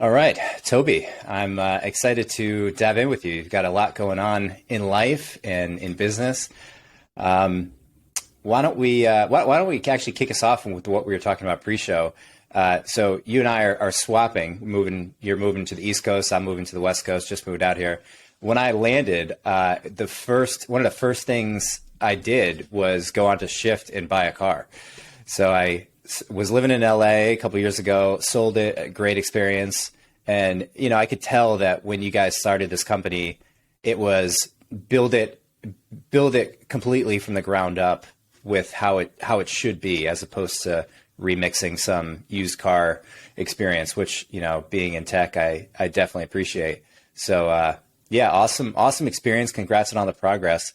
All right, Toby, I'm excited to dive in with you. You've got a lot going on in life and in business. Why don't we actually kick us off with what we were talking about pre-show? So you and I are swapping, you're moving to the East Coast, I'm moving to the West Coast, just moved out here. When I landed, one of the first things I did was go onto Shift and buy a car. So I was living in LA a couple of years ago, sold it, a great experience. And, I could tell that when you guys started this company, it was build it completely from the ground up with how it should be, as opposed to remixing some used car experience, which, being in tech, I definitely appreciate. So, yeah, awesome experience. Congrats on all the progress.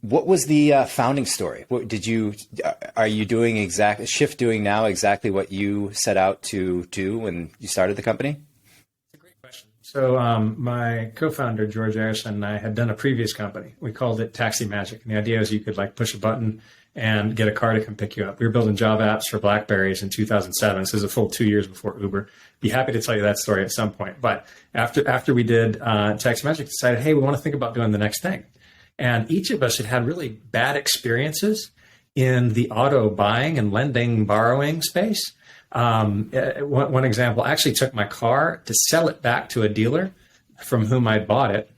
What was the founding story? Are you doing Shift doing now exactly what you set out to do when you started the company? That's a great question. So my co-founder, George Harrison, and I had done a previous company. We called it Taxi Magic. And the idea is you could push a button and get a car to come pick you up. We were building job apps for BlackBerries in 2007. So this is a full 2 years before Uber. Be happy to tell you that story at some point. But after we did Taxi Magic, decided, hey, we want to think about doing the next thing. And each of us had really bad experiences in the auto buying and lending, borrowing space. One example, I actually took my car to sell it back to a dealer from whom I bought it.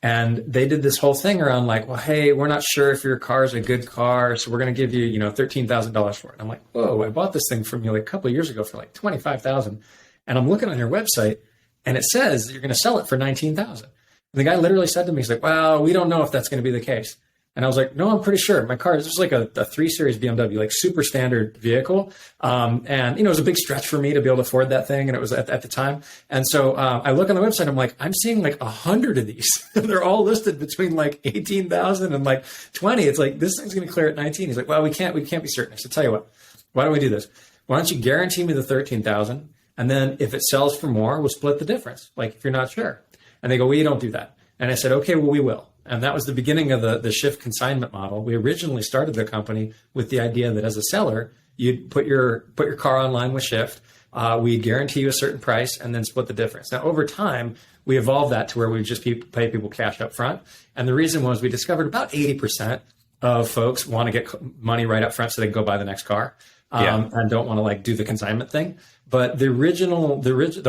And they did this whole thing around well, hey, we're not sure if your car is a good car, so we're going to give you, $13,000 for it. And I'm like, whoa, I bought this thing from you a couple of years ago for $25,000. And I'm looking on your website and it says that you're going to sell it for $19,000. And the guy literally said to me, he's like, well, we don't know if that's going to be the case. And I was like, no, I'm pretty sure. My car, this was a 3 Series BMW, super standard vehicle. And, it was a big stretch for me to be able to afford that thing. And it was at the time. And so I look on the website, I'm like, I'm seeing 100 of these. They're all listed between 18,000 and 20. It's this thing's going to clear at 19. He's like, well, we can't be certain. I said, tell you what, why don't we do this? Why don't you guarantee me the 13,000? And then if it sells for more, we'll split the difference. If you're not sure. And they go, well, you don't do that. And I said, okay, well, we will. And that was the beginning of the Shift consignment model. We originally started the company with the idea that as a seller, you'd put your car online with Shift. We guarantee you a certain price and then split the difference. Now, over time, we evolved that to where we just pay people cash up front. And the reason was we discovered about 80% of folks want to get money right up front so they can go buy the next car and don't want to do the consignment thing. But the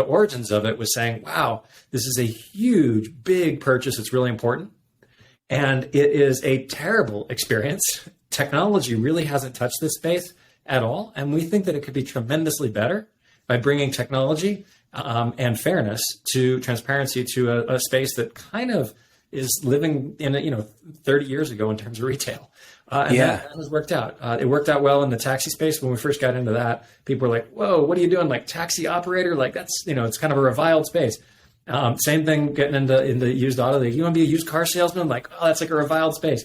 origins of it was saying, wow, this is a huge, big purchase. It's really important. And it is a terrible experience. Technology really hasn't touched this space at all. And we think that it could be tremendously better by bringing technology and fairness to transparency to a space that kind of is living in 30 years ago in terms of retail. And that has worked out. It worked out well in the taxi space. When we first got into that, people were like, whoa, what are you doing? Taxi operator? That's, it's kind of a reviled space. Same thing getting into used auto. You want to be a used car salesman? Oh, that's a reviled space.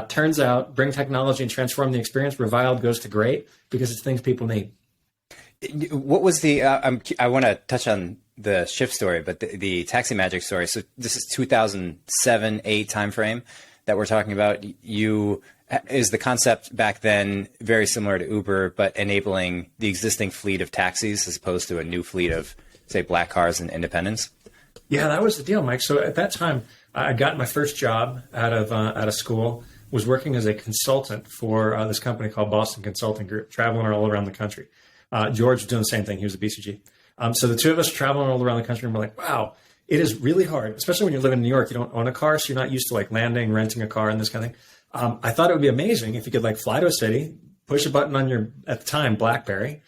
Turns out, bring technology and transform the experience. Reviled goes to great because it's things people need. What was I want to touch on the Shift story, but the Taxi Magic story. So this is 2007-8 timeframe that we're talking about. Is the concept back then very similar to Uber, but enabling the existing fleet of taxis as opposed to a new fleet of, say, black cars and independents? Yeah, that was the deal, Mike. So at that time, I got my first job out of school, was working as a consultant for this company called Boston Consulting Group, traveling all around the country. George was doing the same thing. He was a BCG. So the two of us traveling all around the country, and we're like, wow, it is really hard, especially when you're living in New York. You don't own a car, so you're not used to landing, renting a car, and this kind of thing. I thought it would be amazing if you could fly to a city, push a button on your, at the time, BlackBerry,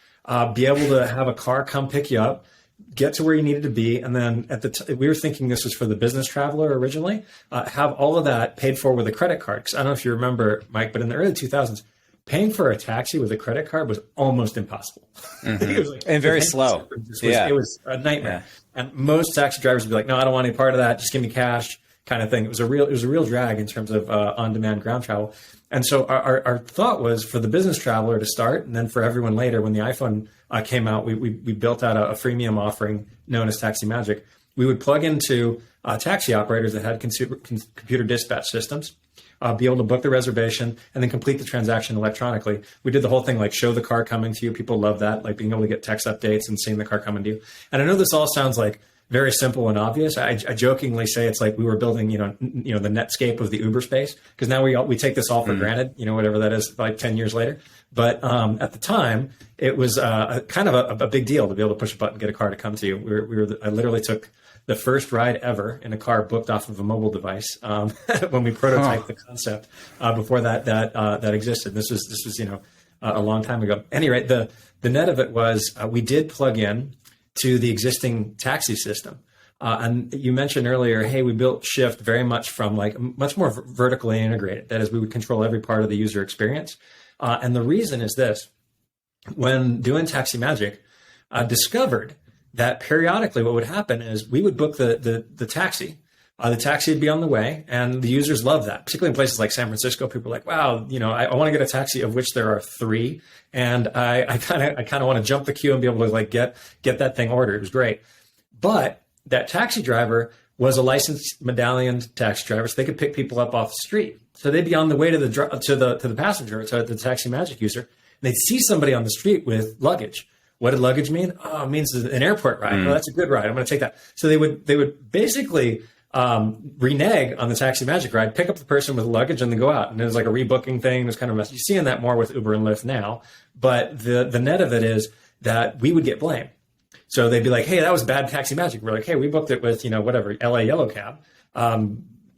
be able to have a car come pick you up, get to where you needed to be. And then we were thinking this was for the business traveler originally, have all of that paid for with a credit card. Because I don't know if you remember, Mike, but in the early 2000s, paying for a taxi with a credit card was almost impossible. Mm-hmm. It was and very slow. It was a nightmare. Yeah. And most taxi drivers would be like, no, I don't want any part of that. Just give me cash. Kind of thing. It was a real drag in terms of on-demand ground travel. And so our thought was for the business traveler to start, and then for everyone later, when the iPhone came out, we built out a freemium offering known as Taxi Magic. We would plug into taxi operators that had computer dispatch systems. be able to book the reservation, and then complete the transaction electronically. We did the whole thing, like show the car coming to you. People love that, like being able to get text updates and seeing the car coming to you. And I know this all sounds like very simple and obvious. I jokingly say it's like we were building, the Netscape of the Uber space, because now we take this all for granted, whatever that is, like 10 years later. But at the time, it was kind of a big deal to be able to push a button, get a car to come to you. I literally took the first ride ever in a car booked off of a mobile device when we prototyped the concept before that existed. This was a long time ago. At any rate, the net of it was we did plug in to the existing taxi system. And you mentioned earlier, hey, we built Shift very much from like much more vertically integrated. That is, we would control every part of the user experience. And the reason is this: when doing Taxi Magic, discovered that periodically what would happen is we would book the taxi. The taxi would be on the way, and the users love that, particularly in places like San Francisco. People are like, wow, I want to get a taxi, of which there are 3. And I kind of want to jump the queue and be able to like get that thing ordered. It was great. But that taxi driver was a licensed medallioned taxi driver, so they could pick people up off the street. So they'd be on the way to the passenger, to the Taxi Magic user, and they'd see somebody on the street with luggage. What did luggage mean? Oh, it means an airport ride. Oh, that's a good ride. I'm going to take that. So they would basically renege on the Taxi Magic ride, pick up the person with luggage, and then go out. And it was like a rebooking thing. It was kind of a mess. You're seeing that more with Uber and Lyft now. But the net of it is that we would get blamed. So they'd be like, hey, that was bad Taxi Magic. We're like, hey, we booked it with, whatever, LA Yellow Cab.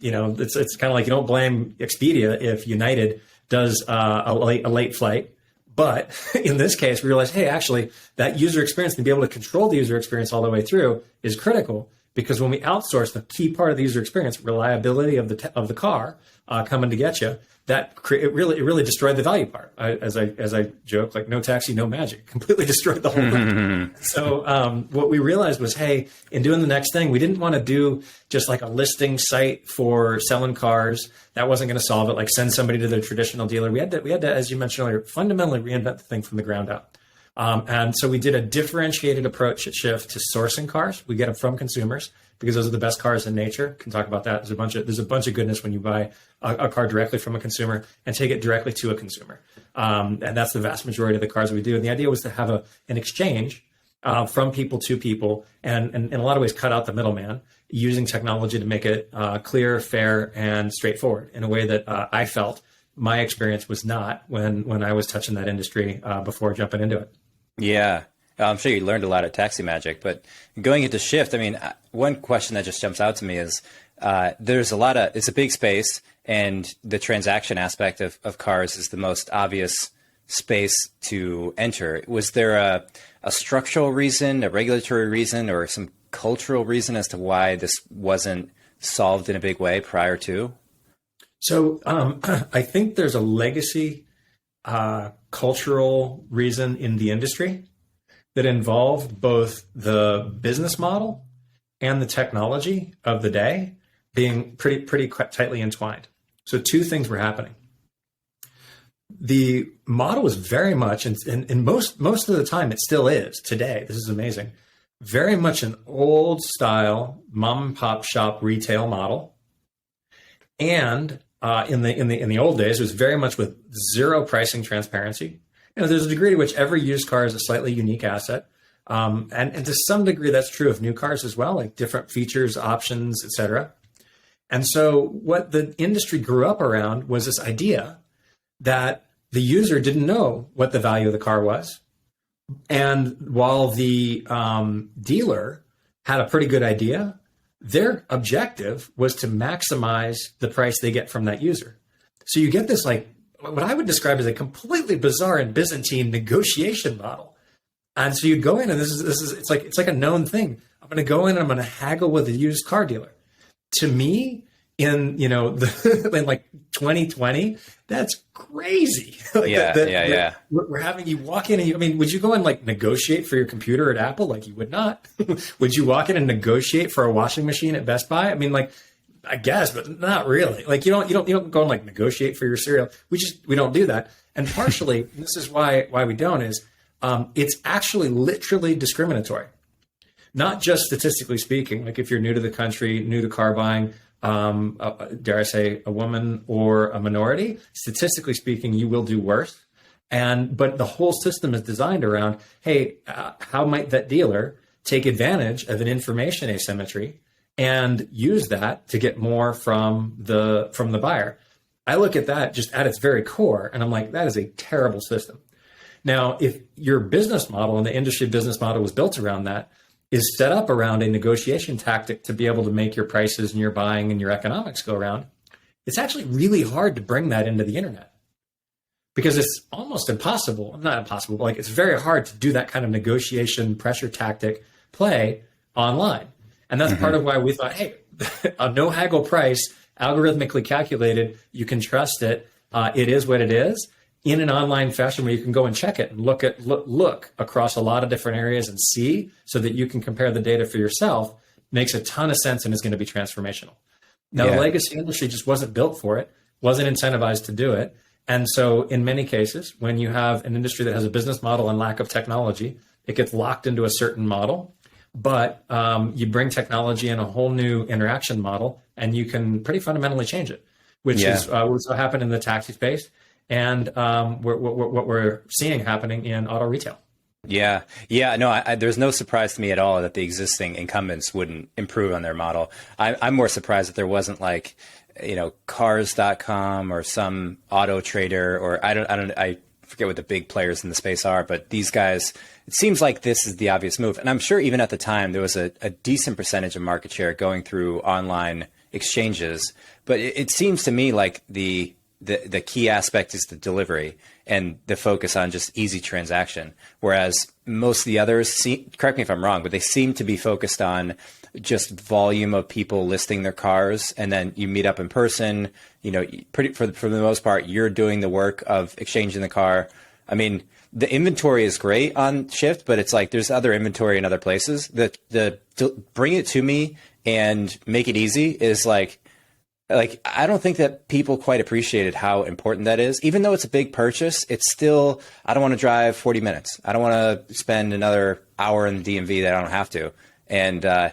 It's kind of like you don't blame Expedia if United does a late flight. But in this case, we realized, hey, actually, that user experience, to be able to control the user experience all the way through, is critical. Because when we outsource the key part of the user experience, reliability of the car coming to get you, it really destroyed the value part. As I joke, like no taxi, no magic, completely destroyed the whole thing. So what we realized was, hey, in doing the next thing, we didn't want to do just like a listing site for selling cars. That wasn't going to solve it. Like send somebody to the traditional dealer. We had to, as you mentioned earlier, fundamentally reinvent the thing from the ground up. And so we did a differentiated approach at Shift to sourcing cars. We get them from consumers because those are the best cars in nature. Can talk about that. There's a bunch of goodness when you buy a car directly from a consumer and take it directly to a consumer. And that's the vast majority of the cars we do. And the idea was to have an exchange from people to people, and in a lot of ways cut out the middleman, using technology to make it clear, fair, and straightforward in a way that I felt my experience was not when I was touching that industry before jumping into it. Yeah. I'm sure you learned a lot at Taxi Magic, but going into Shift, I mean, one question that just jumps out to me is it's a big space, and the transaction aspect of cars is the most obvious space to enter. Was there a structural reason, a regulatory reason, or some cultural reason as to why this wasn't solved in a big way prior to? So I think there's a legacy cultural reason in the industry that involved both the business model and the technology of the day being pretty tightly entwined. So 2 things were happening. The model was very much, and most of the time it still is today, this is amazing, very much an old style mom and pop shop retail model. And in the old days, it was very much with zero pricing transparency. There's a degree to which every used car is a slightly unique asset. And to some degree, that's true of new cars as well, like different features, options, et cetera. And so what the industry grew up around was this idea that the user didn't know what the value of the car was. And while the dealer had a pretty good idea, their objective was to maximize the price they get from that user. So you get this, like, what I would describe as a completely bizarre and Byzantine negotiation model. And so you go in, and it's like a known thing. I'm going to go in and I'm going to haggle with a used car dealer. To me, in like 2020, that's crazy. Yeah. We're having you walk in, and would you go and like negotiate for your computer at Apple? Like, you would not. Would you walk in and negotiate for a washing machine at Best Buy? I guess, but not really. Like, you don't go and like negotiate for your cereal. We don't do that. And partially, this is why we don't, is it's actually literally discriminatory. Not just statistically speaking, like if you're new to the country, new to car buying, dare I say, a woman or a minority, statistically speaking, you will do worse. But the whole system is designed around, hey, how might that dealer take advantage of an information asymmetry and use that to get more from the buyer? I look at that just at its very core, and I'm like, that is a terrible system. Now, if your business model and the industry business model was built around that, is set up around a negotiation tactic to be able to make your prices and your buying and your economics go around, it's actually really hard to bring that into the internet, because it's almost impossible, not impossible, but like it's very hard to do that kind of negotiation pressure tactic play online. And that's part of why we thought, hey, a no haggle price, algorithmically calculated, you can trust it. It is what it is, in an online fashion where you can go and check it and look across a lot of different areas and see, so that you can compare the data for yourself, makes a ton of sense and is going to be transformational. Now, the legacy industry just wasn't built for it, wasn't incentivized to do it. And so in many cases, when you have an industry that has a business model and lack of technology, it gets locked into a certain model. But you bring technology in a whole new interaction model, and you can pretty fundamentally change it, which is what's happened in the taxi space, and what we're seeing happening in auto retail. Yeah. No, there's no surprise to me at all that the existing incumbents wouldn't improve on their model. I'm more surprised that there wasn't like, cars.com or some auto trader, or I forget what the big players in the space are, but these guys, it seems like this is the obvious move. And I'm sure even at the time, there was a decent percentage of market share going through online exchanges. But it seems to me like the key aspect is the delivery and the focus on just easy transaction. Whereas most of the others, correct me if I'm wrong, but they seem to be focused on just volume of people listing their cars, and then you meet up in person. For the most part, you're doing the work of exchanging the car. I mean, the inventory is great on Shift, but it's like there's other inventory in other places. The bring it to me and make it easy is like I don't think that people quite appreciated how important that is. Even though it's a big purchase, it's still, I don't want to drive 40 minutes. I don't want to spend another hour in the DMV that I don't have to. And I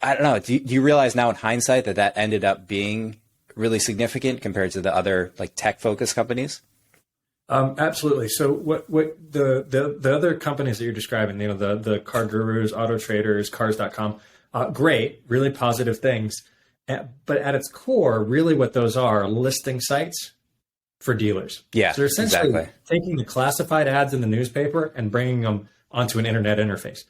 don't know. Do you realize now in hindsight that ended up being really significant compared to the other like tech focused companies? Absolutely. So what the other companies that you're describing, the car gurus, auto traders, cars.com, great, really positive things. But at its core, really what those are listing sites for dealers. Yeah, so they're essentially taking the classified ads in the newspaper and bringing them onto an internet interface.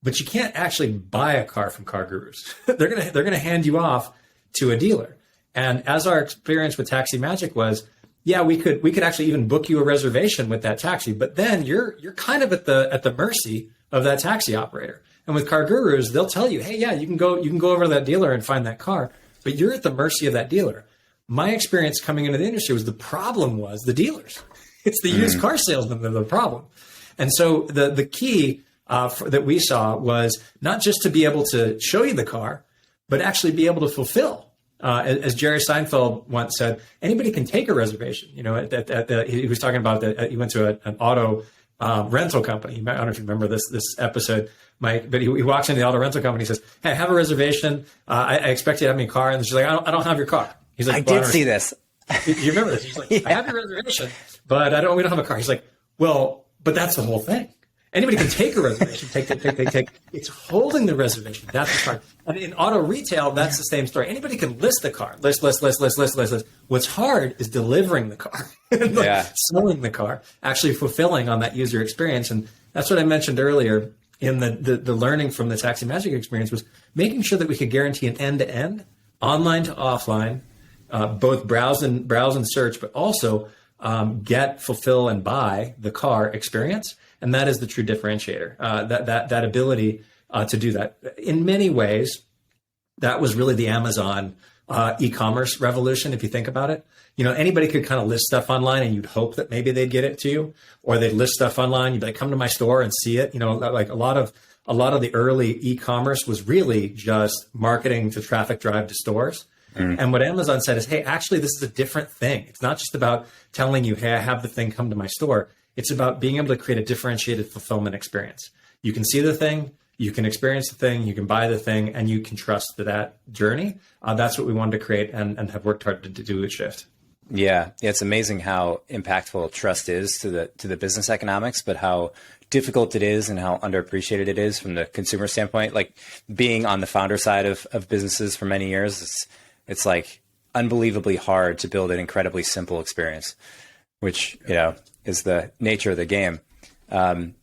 But you can't actually buy a car from car gurus. They're gonna hand you off to a dealer. And as our experience with Taxi Magic was, we could actually even book you a reservation with that taxi, but then you're kind of at the mercy of that taxi operator. And with car gurus, they'll tell you, hey, you can go over to that dealer and find that car, but you're at the mercy of that dealer. My experience coming into the industry was the problem was the dealers. It's the used car salesmen that are the problem. And so the key that we saw was not just to be able to show you the car, but actually be able to fulfill. As Jerry Seinfeld once said, anybody can take a reservation. He was talking about that. He went to an auto rental company. I don't know if you remember this episode, Mike, but he walks into the auto rental company. He says, "Hey, I have a reservation. I expect you to have me a car." And she's like, "I don't have your car." He's like, "I did see this." You remember this? He's like, "I have your reservation, but we don't have a car." He's like, "Well, but that's the whole thing. Anybody can take a reservation. Take. It's holding the reservation. That's the part." And in auto retail, that's the same story. Anybody can list the car. List. What's hard is delivering the car, selling the car, actually fulfilling on that user experience. And that's what I mentioned earlier in the learning from the Taxi Magic experience was making sure that we could guarantee an end-to-end, online to offline, both browse and search, but also get, fulfill, and buy the car experience. And that is the true differentiator, that ability to do that. In many ways, that was really the Amazon e-commerce revolution, if you think about it. Anybody could kind of list stuff online and you'd hope that maybe they'd get it to you, or they'd list stuff online. You'd be like, come to my store and see it. Like a lot of the early e-commerce was really just marketing to traffic drive to stores. And what Amazon said is, hey, actually, this is a different thing. It's not just about telling you, hey, I have the thing, come to my store. It's about being able to create a differentiated fulfillment experience. You can see the thing, You can experience the thing, you can buy the thing, and you can trust that journey. That's what we wanted to create and have worked hard to do at Shift. Yeah, it's amazing how impactful trust is to the business economics, but how difficult it is and how underappreciated it is from the consumer standpoint. Like being on the founder side of businesses for many years, it's like unbelievably hard to build an incredibly simple experience, which, is the nature of the game. Do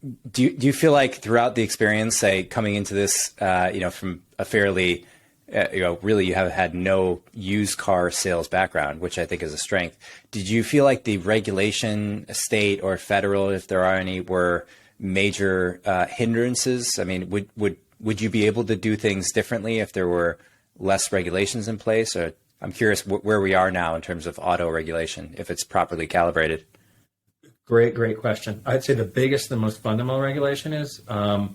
you feel like throughout the experience, say coming into this, from a fairly, really you have had no used car sales background, which I think is a strength. Did you feel like the regulation, state or federal, if there are any, were major hindrances? I mean, would you be able to do things differently if there were less regulations in place? Or I'm curious where we are now in terms of auto regulation, if it's properly calibrated. Great question. I'd say the biggest, the most fundamental regulation is, and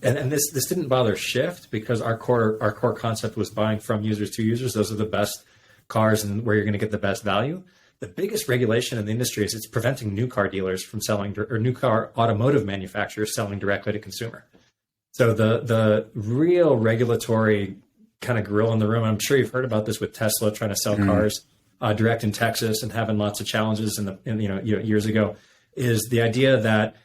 this didn't bother Shift because our core concept was buying from users to users. Those are the best cars and where you're going to get the best value. The biggest regulation in the industry is it's preventing new car dealers from selling, or new car automotive manufacturers selling directly to consumer. So the real regulatory kind of gorilla in the room, and I'm sure you've heard about this with Tesla trying to sell cars direct in Texas and having lots of challenges years ago, is the idea that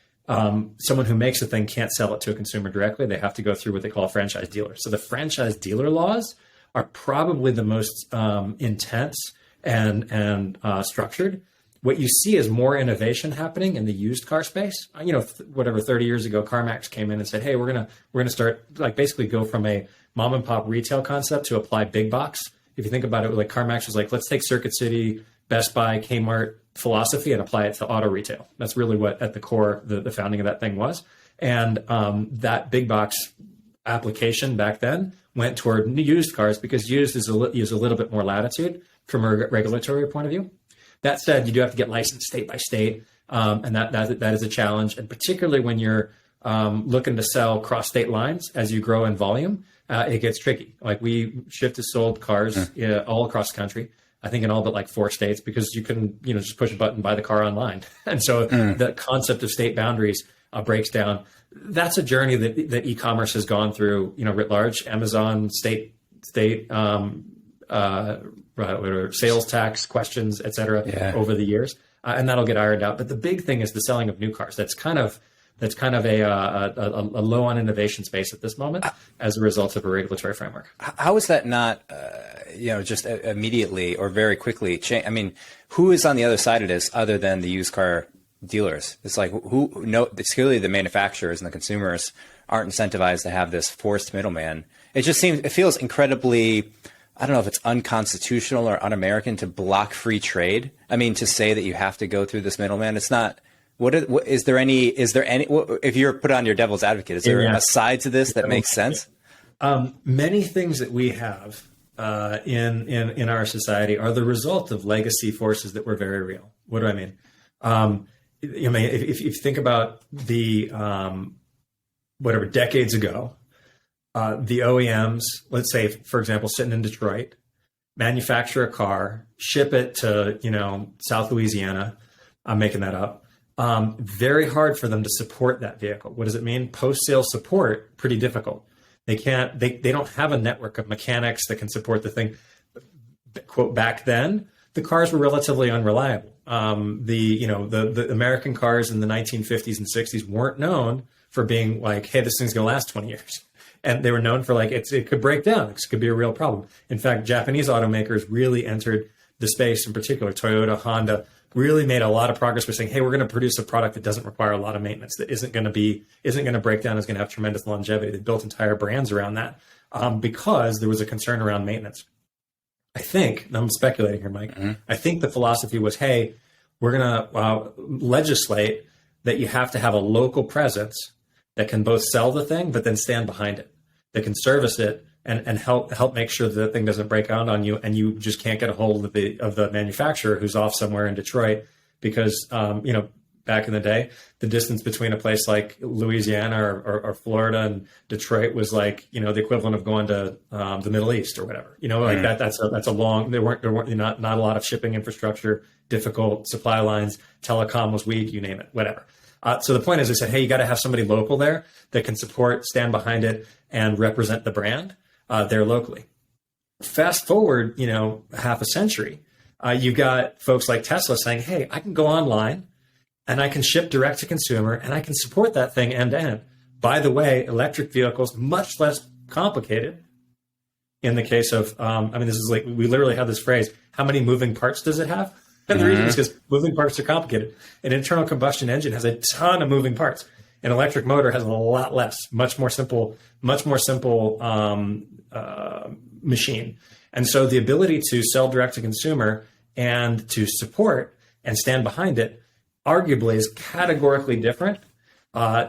someone who makes a thing can't sell it to a consumer directly. They have to go through what they call a franchise dealer. So the franchise dealer laws are probably the most intense and structured. What you see is more innovation happening in the used car space. 30 years ago, CarMax came in and said, "Hey, we're gonna start basically go from a mom and pop retail concept to apply big box." If you think about it, CarMax was like, let's take Circuit City, Best Buy, Kmart philosophy and apply it to auto retail. That's really what at the core the founding of that thing was. And that big box application back then went toward used cars because used is a little bit more latitude from a regulatory point of view. That said, you do have to get licensed state by state, and that is a challenge. And particularly when you're looking to sell cross state lines as you grow in volume, it gets tricky. Like Shift has sold cars all across the country, I think in all but 4 states, because you couldn't just push a button, buy the car online. And so the concept of state boundaries breaks down. That's a journey that e-commerce has gone through, writ large. Amazon, state sales tax questions, et cetera, over the years. And that'll get ironed out. But the big thing is the selling of new cars. That's kind of a low on innovation space at this moment as a result of a regulatory framework. How is that not, just immediately or very quickly change? I mean, who is on the other side of this other than the used car dealers? It's like it's clearly the manufacturers and the consumers aren't incentivized to have this forced middleman. It feels incredibly, I don't know if it's unconstitutional or un-American to block free trade. I mean, to say that you have to go through this middleman, it's not. Is there any, if you're put on your devil's advocate, is there a side to this that makes sense? Many things that we have in our society are the result of legacy forces that were very real. What do I mean? If you think about the, decades ago, the OEMs, let's say, for example, sitting in Detroit, manufacture a car, ship it to, South Louisiana. I'm making that up. Very hard for them to support that vehicle. What does it mean? Post-sale support, pretty difficult. They don't have a network of mechanics that can support the thing. Quote, back then, the cars were relatively unreliable. The American cars in the 1950s and 60s weren't known for being like, hey, this thing's gonna last 20 years. And they were known for it could break down. It could be a real problem. In fact, Japanese automakers really entered the space, in particular, Toyota, Honda, really made a lot of progress by saying, hey, we're going to produce a product that doesn't require a lot of maintenance, that isn't going to break down, is going to have tremendous longevity. They built entire brands around that because there was a concern around maintenance. I think, and I'm speculating here, Mike, I think the philosophy was, hey, we're going to legislate that you have to have a local presence that can both sell the thing, but then stand behind it, that can service it and help make sure that the thing doesn't break out on you, and you just can't get a hold of the manufacturer who's off somewhere in Detroit, because back in the day, the distance between a place like Louisiana or Florida and Detroit was the equivalent of going to the Middle East or whatever. That's a long. There weren't not a lot of shipping infrastructure, difficult supply lines, telecom was weak, you name it, whatever. So the point is, I said, hey, you got to have somebody local there that can support, stand behind it, and represent the brand there locally. Fast forward, half a century, you've got folks like Tesla saying, hey, I can go online and I can ship direct to consumer and I can support that thing end to end. By the way, electric vehicles, much less complicated. In the case of, this is like, we literally have this phrase, how many moving parts does it have? And the reason is because moving parts are complicated. An internal combustion engine has a ton of moving parts. An electric motor has a lot less, much more simple machine. And so the ability to sell direct to consumer and to support and stand behind it arguably is categorically different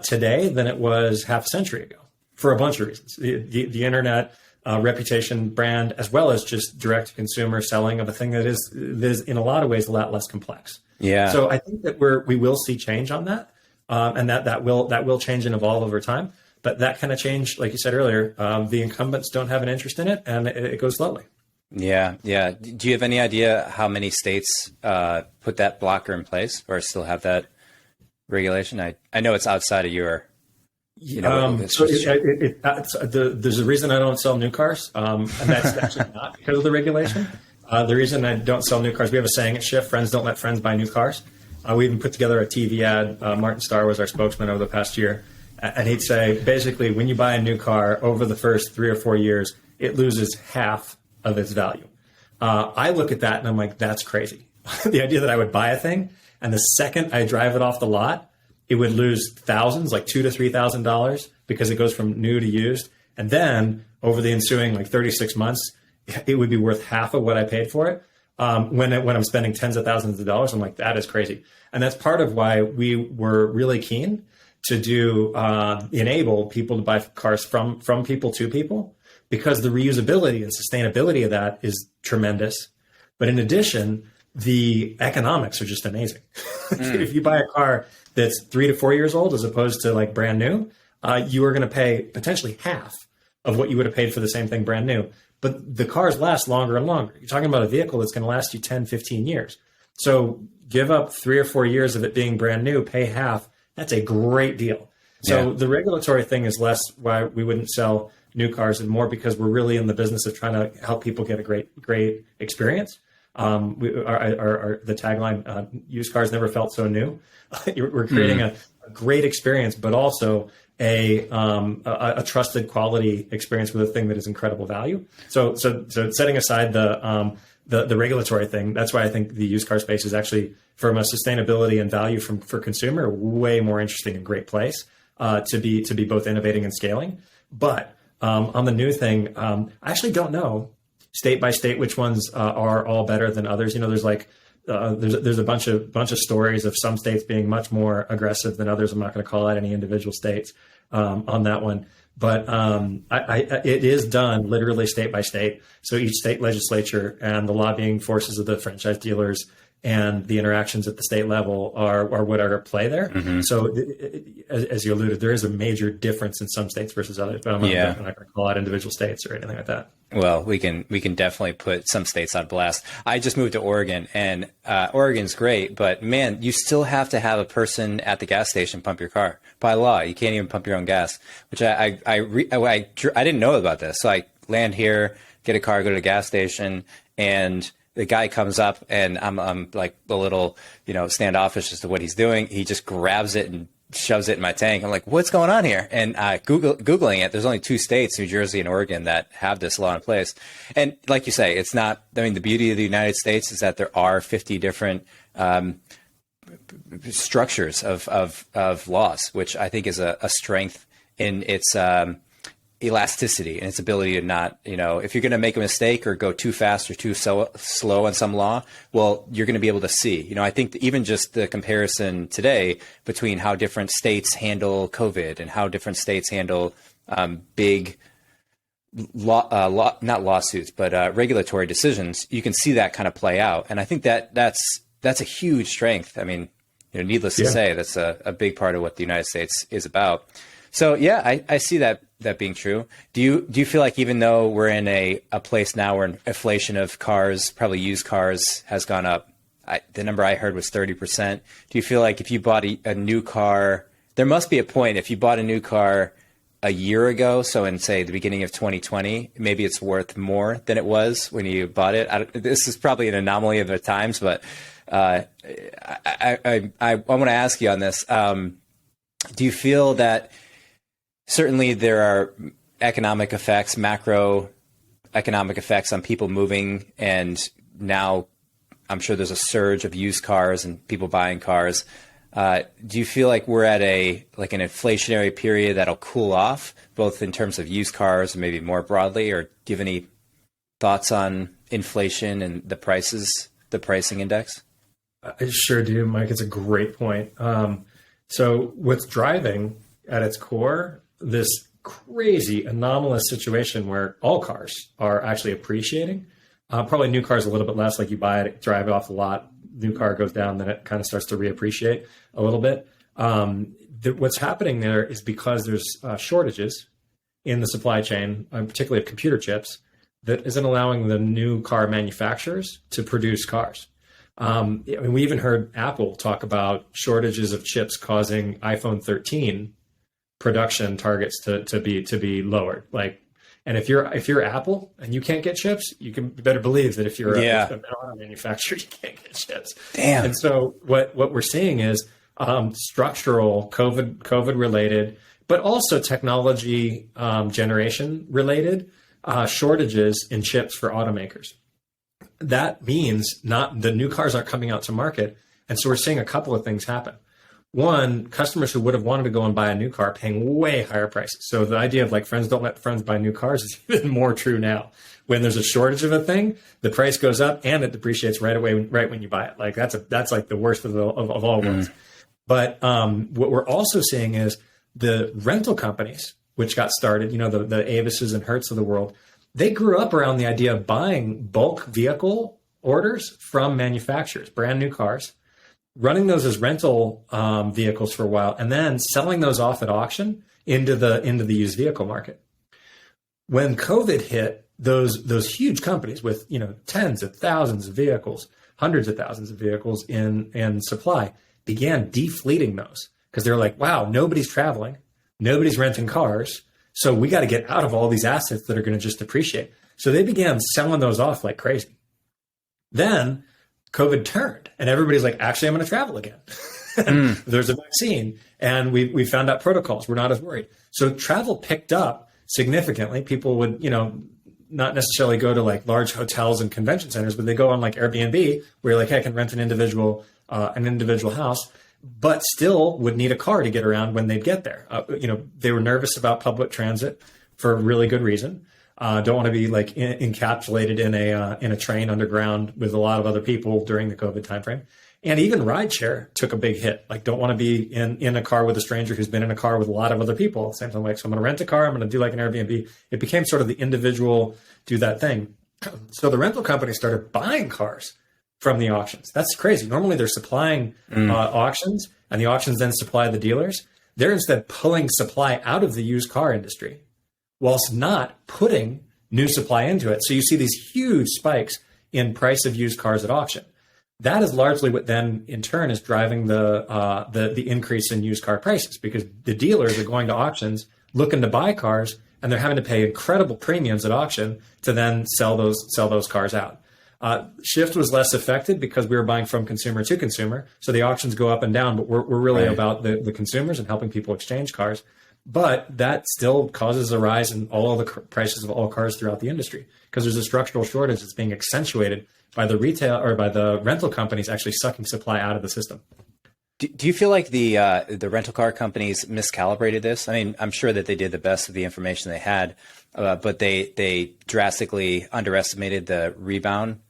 today than it was half a century ago for a bunch of reasons. The internet, reputation, brand, as well as just direct to consumer selling of a thing that is in a lot of ways a lot less complex. Yeah. So I think that we will see change on that, and that will change and evolve over time. But that kind of change, like you said earlier, the incumbents don't have an interest in it, and it goes slowly. Yeah. Do you have any idea how many states put that blocker in place or still have that regulation? I know it's outside of your. There's a reason I don't sell new cars, and that's actually not because of the regulation. The reason I don't sell new cars, we have a saying at Shift: friends don't let friends buy new cars. We even put together a TV ad. Martin Starr was our spokesman over the past year, and he'd say basically, when you buy a new car, over the first 3 or 4 years, it loses half of its value. I look at that and I'm like, that's crazy. The idea that I would buy a thing and the second I drive it off the lot, it would lose thousands, like $2,000 to $3,000, because it goes from new to used. And then over the ensuing 36 months, it would be worth half of what I paid for it. When I'm spending tens of thousands of dollars, I'm like, that is crazy. And that's part of why we were really keen to enable people to buy cars from people to people, because the reusability and sustainability of that is tremendous. But in addition, the economics are just amazing. If you buy a car that's 3 to 4 years old as opposed to brand new, you are going to pay potentially half of what you would have paid for the same thing brand new. But the cars last longer and longer. You're talking about a vehicle that's going to last you 10, 15 years. So give up 3 or 4 years of it being brand new, pay half. That's a great deal. So The regulatory thing is less why we wouldn't sell new cars and more because we're really in the business of trying to help people get a great experience. The tagline, used cars never felt so new. We're creating a great experience, but also a trusted quality experience with a thing that is incredible value. So setting aside the regulatory thing, that's why I think the used car space is actually, from a sustainability and value for consumer, way more interesting and great place to be both innovating and scaling. But on the new thing, I actually don't know state by state which ones are all better than others. There's there's a bunch of stories of some states being much more aggressive than others. I'm not going to call out any individual states on that one, but it is done literally state by state. So each state legislature and the lobbying forces of the franchise dealers and the interactions at the state level are what are at play there. Mm-hmm. So as you alluded, there is a major difference in some states versus others, but I'm not going to call out individual states or anything like that. Well, we can definitely put some states on blast. I just moved to Oregon, and Oregon's great, but man, you still have to have a person at the gas station pump your car. By law, you can't even pump your own gas, which I didn't know about this. So I land here, get a car, go to the gas station, and the guy comes up, and I'm like a little, standoffish as to what he's doing. He just grabs it and shoves it in my tank. I'm like, what's going on here? And Googling it, there's only 2 states, New Jersey and Oregon, that have this law in place. And like you say, it's not, the beauty of the United States is that there are 50 different structures of laws, which I think is a strength in its elasticity and its ability to not, if you're going to make a mistake or go too fast or too slow on some law, well, you're going to be able to see. I think even just the comparison today between how different states handle COVID and how different states handle big not lawsuits, but regulatory decisions, you can see that kind of play out. And I think that's a huge strength. Needless to say, that's a big part of what the United States is about. So yeah, I see that being true. Do you feel like even though we're in a place now where inflation of cars, probably used cars, has gone up the number I heard was 30%. Do you feel like if you bought a new car, there must be a point if you bought a new car a year ago, so in say the beginning of 2020, maybe it's worth more than it was when you bought it. This is probably an anomaly of the times, but I want to ask you on this. Do you feel that certainly there are economic effects, macro economic effects on people moving, and now I'm sure there's a surge of used cars and people buying cars. Do you feel like we're at an inflationary period that'll cool off, both in terms of used cars and maybe more broadly, or do you have any thoughts on inflation and the pricing index? I sure do, Mike. It's a great point. So with driving at its core, this crazy anomalous situation where all cars are actually appreciating, probably new cars a little bit less, like you buy it, drive it off the lot, new car goes down, then it kind of starts to reappreciate a little bit. What's happening there is because there's shortages in the supply chain, particularly of computer chips, that isn't allowing the new car manufacturers to produce cars. We even heard Apple talk about shortages of chips causing iPhone 13 production targets to be lowered. And if you're Apple and you can't get chips, you better believe that if you're an auto manufacturer, you can't get chips. Damn. And so what we're seeing is structural COVID related, but also technology generation related shortages in chips for automakers. That means the new cars aren't coming out to market. And so we're seeing a couple of things happen. One, customers who would have wanted to go and buy a new car paying way higher prices. So the idea of friends don't let friends buy new cars is even more true now. When there's a shortage of a thing, the price goes up and it depreciates right away, right when you buy it. That's like the worst of all worlds. But what we're also seeing is the rental companies, which got started, the Avises and Hertz of the world, they grew up around the idea of buying bulk vehicle orders from manufacturers, brand new cars, running those as rental vehicles for a while, and then selling those off at auction into the used vehicle market. When COVID hit, those huge companies with tens of thousands of vehicles, hundreds of thousands of vehicles in supply began defleeting those because they're like, wow, nobody's traveling, nobody's renting cars, so we got to get out of all these assets that are going to just depreciate. So they began selling those off like crazy. Then COVID turned and everybody's like, actually, I'm going to travel again. There's a vaccine and we found out protocols. We're not as worried. So travel picked up significantly. People would, not necessarily go to large hotels and convention centers, but they go on Airbnb where you're like, hey, I can rent an individual house, but still would need a car to get around when they'd get there. They were nervous about public transit for a really good reason. Don't want to be encapsulated in a train underground with a lot of other people during the COVID timeframe. And even rideshare took a big hit. Don't want to be in a car with a stranger who's been in a car with a lot of other people at the same time. So I'm going to rent a car. I'm going to do an Airbnb. It became sort of the individual do that thing. So the rental companies started buying cars from the auctions. That's crazy. Normally they're supplying auctions and the auctions then supply the dealers. They're instead pulling supply out of the used car industry whilst not putting new supply into it. So you see these huge spikes in price of used cars at auction. That is largely what then in turn is driving the increase in used car prices, because the dealers are going to auctions looking to buy cars and they're having to pay incredible premiums at auction to then sell those cars out. Shift was less affected because we were buying from consumer to consumer. So the auctions go up and down, but we're really about the consumers and helping people exchange cars. But that still causes a rise in all of the prices of all cars throughout the industry because there's a structural shortage that's being accentuated by the retail or by the rental companies actually sucking supply out of the system. Do you feel like the rental car companies miscalibrated this? I mean, I'm sure that they did the best of the information they had, but they drastically underestimated the rebound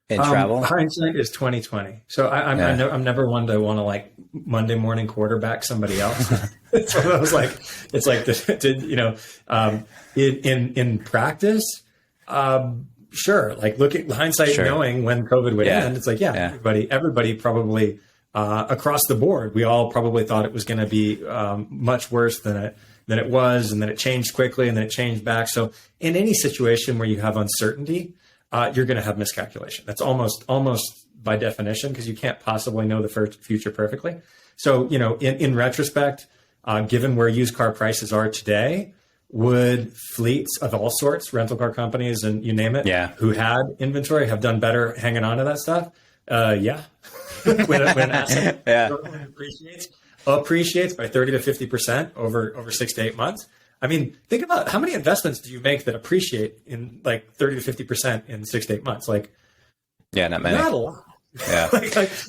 in travel. Hindsight is 2020. So I'm never one to want to Monday morning quarterback somebody else. So I was in practice, sure. Look at hindsight, knowing when COVID would end. It's everybody probably across the board, we all probably thought it was going to be much worse than it was, and then it changed quickly, and then it changed back. So in any situation where you have uncertainty, you're going to have miscalculation. That's almost by definition, because you can't possibly know the future perfectly. So, in retrospect, given where used car prices are today, would fleets of all sorts, rental car companies and you name it, who had inventory have done better hanging on to that stuff? Yeah. when asset appreciates by 30 to 50% over 6 to 8 months. I mean, think about how many investments do you make that appreciate in like 30 to 50% in 6 to 8 months? Like, not many. Not a lot. Yeah.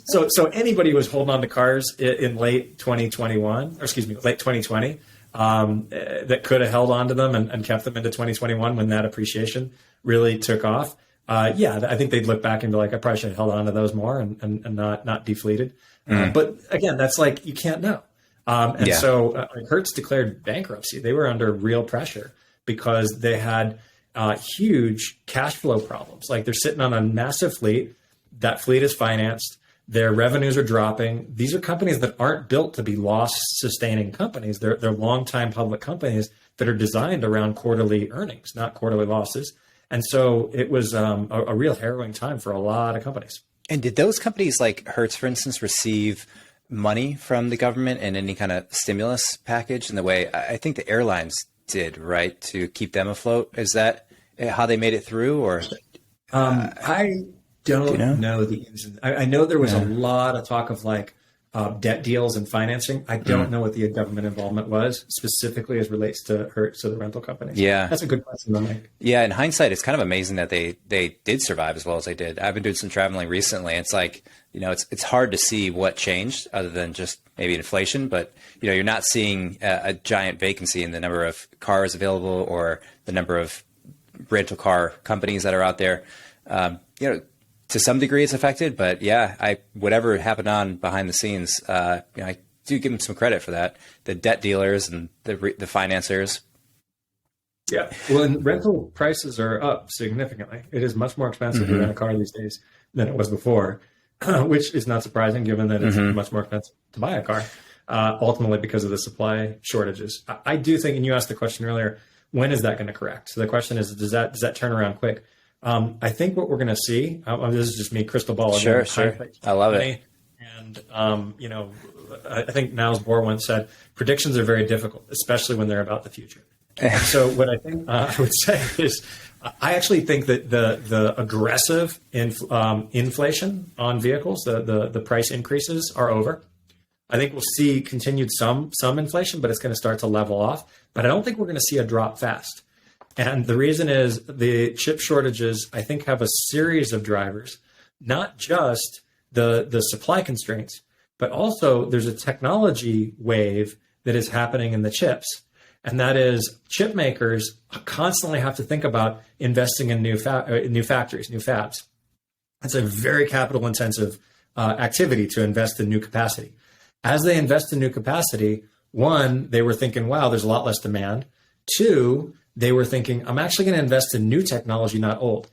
So anybody who was holding on to cars in late 2021, or excuse me, late 2020, that could have held on to them and kept them into 2021 when that appreciation really took off. I think they'd look back and be like, I probably should have held on to those more and not defleeted. But again, that's like, you can't know. So Hertz declared bankruptcy. They were under real pressure because they had huge cash flow problems. Like, they're sitting on a massive fleet. That fleet is financed. Their revenues are dropping. These are companies that aren't built to be loss-sustaining companies. They're long-time public companies that are designed around quarterly earnings, not quarterly losses. And so it was a real harrowing time for a lot of companies. And did those companies like Hertz, for instance, receive money from the government and any kind of stimulus package in the way I think the airlines did, right, to keep them afloat? Is that how they made it through? Or I don't know the ins and I know there was a lot of talk of like debt deals and financing. I don't know what the government involvement was specifically as relates to Hertz, to the rental companies. Yeah. That's a good question to make. Yeah. In hindsight, it's kind of amazing that they did survive as well as they did. I've been doing some traveling recently. It's like, it's hard to see what changed other than just maybe inflation, but you're not seeing a giant vacancy in the number of cars available or the number of rental car companies that are out there. To some degree it's affected, but whatever happened on behind the scenes, I do give them some credit for that. The debt dealers and the financiers. Yeah. Well, and rental prices are up significantly. It is much more expensive to rent a car these days than it was before, which is not surprising given that it's much more expensive to buy a car, ultimately because of the supply shortages. I do think, and you asked the question earlier, when is that going to correct? So the question is, does that turn around quick? I think what we're going to see, this is just me, crystal ball. Sure. I love it. And, I think Niles Bohr once said, predictions are very difficult, especially when they're about the future. So what I think I would say is, I actually think that the aggressive inflation on vehicles, the price increases are over. I think we'll see continued some inflation, but it's going to start to level off. But I don't think we're going to see a drop fast. And the reason is the chip shortages, I think, have a series of drivers, not just the supply constraints, but also there's a technology wave that is happening in the chips. And that is, chip makers constantly have to think about investing in new factories, new fabs. It's a very capital intensive activity to invest in new capacity. As they invest in new capacity, one, they were thinking, wow, there's a lot less demand. Two, they were thinking, I'm actually going to invest in new technology, not old.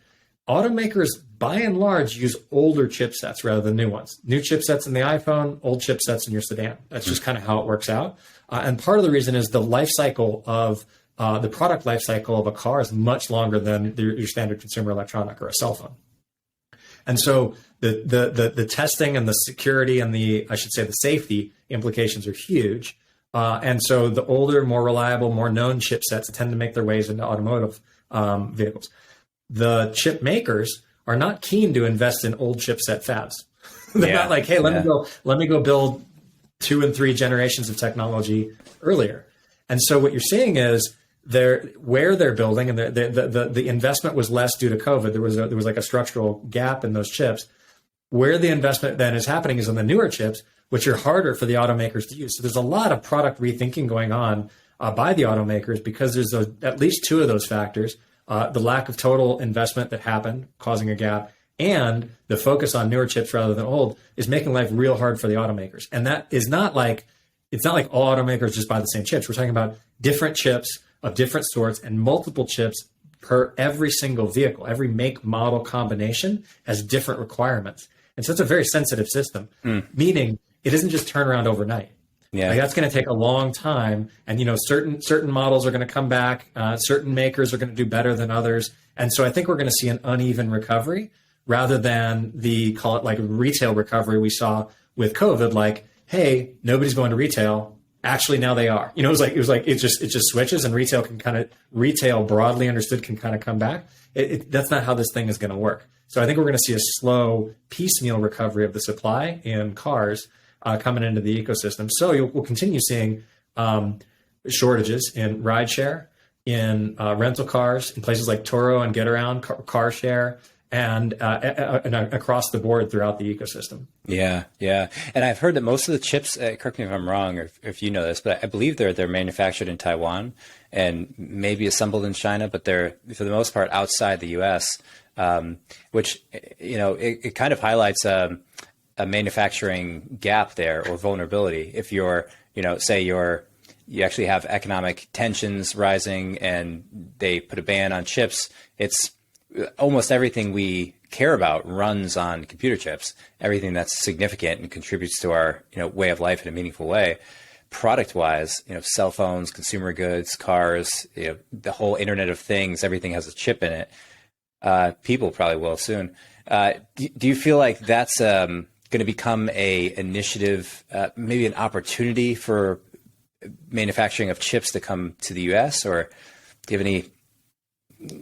Automakers, by and large, use older chipsets rather than new ones. New chipsets in the iPhone, old chipsets in your sedan. That's just kind of how it works out. And part of the reason is the life cycle of the product life cycle of a car is much longer than your standard consumer electronic or a cell phone. And so the testing and the security and the safety implications are huge. And so the older, more reliable, more known chipsets tend to make their ways into automotive vehicles. The chip makers are not keen to invest in old chipset fabs. They're not like, hey, let me go build 2 and 3 generations of technology earlier. And so what you're seeing is where they're building, and the investment was less due to COVID. There was like a structural gap in those chips. Where the investment then is happening is on the newer chips, which are harder for the automakers to use. So there's a lot of product rethinking going on by the automakers because there's at least 2 of those factors. The lack of total investment that happened, causing a gap, and the focus on newer chips rather than old is making life real hard for the automakers. And that is not like, it's not like all automakers just buy the same chips. We're talking about different chips of different sorts and multiple chips per every single vehicle. Every make, model combination has different requirements. And so it's a very sensitive system, meaning it doesn't just turn around overnight. Yeah, like that's going to take a long time, and certain models are going to come back. Certain makers are going to do better than others, and so I think we're going to see an uneven recovery. rather than the, call it like retail recovery we saw with COVID, like, hey, nobody's going to retail. Actually, now they are. You know, it just switches, and retail broadly understood can kind of come back. That's not how this thing is going to work. So I think we're going to see a slow piecemeal recovery of the supply in cars coming into the ecosystem. So we'll continue seeing shortages in rideshare, in rental cars, in places like Turo and Getaround, car share, and across the board throughout the ecosystem. Yeah, yeah. And I've heard that most of the chips, correct me if I'm wrong, or if you know this, but I believe they're manufactured in Taiwan and maybe assembled in China, but they're, for the most part, outside the U.S., which, you know, it kind of highlights a manufacturing gap there, or vulnerability. If you're, you know, say you actually have economic tensions rising and they put a ban on chips, it's almost everything we care about runs on computer chips. Everything that's significant and contributes to our, you know, way of life in a meaningful way. Product wise, you know, cell phones, consumer goods, cars, you know, the whole Internet of Things, everything has a chip in it. People probably will soon. Do you feel like that's going to become a initiative, maybe an opportunity for manufacturing of chips to come to the U.S., or do you have any?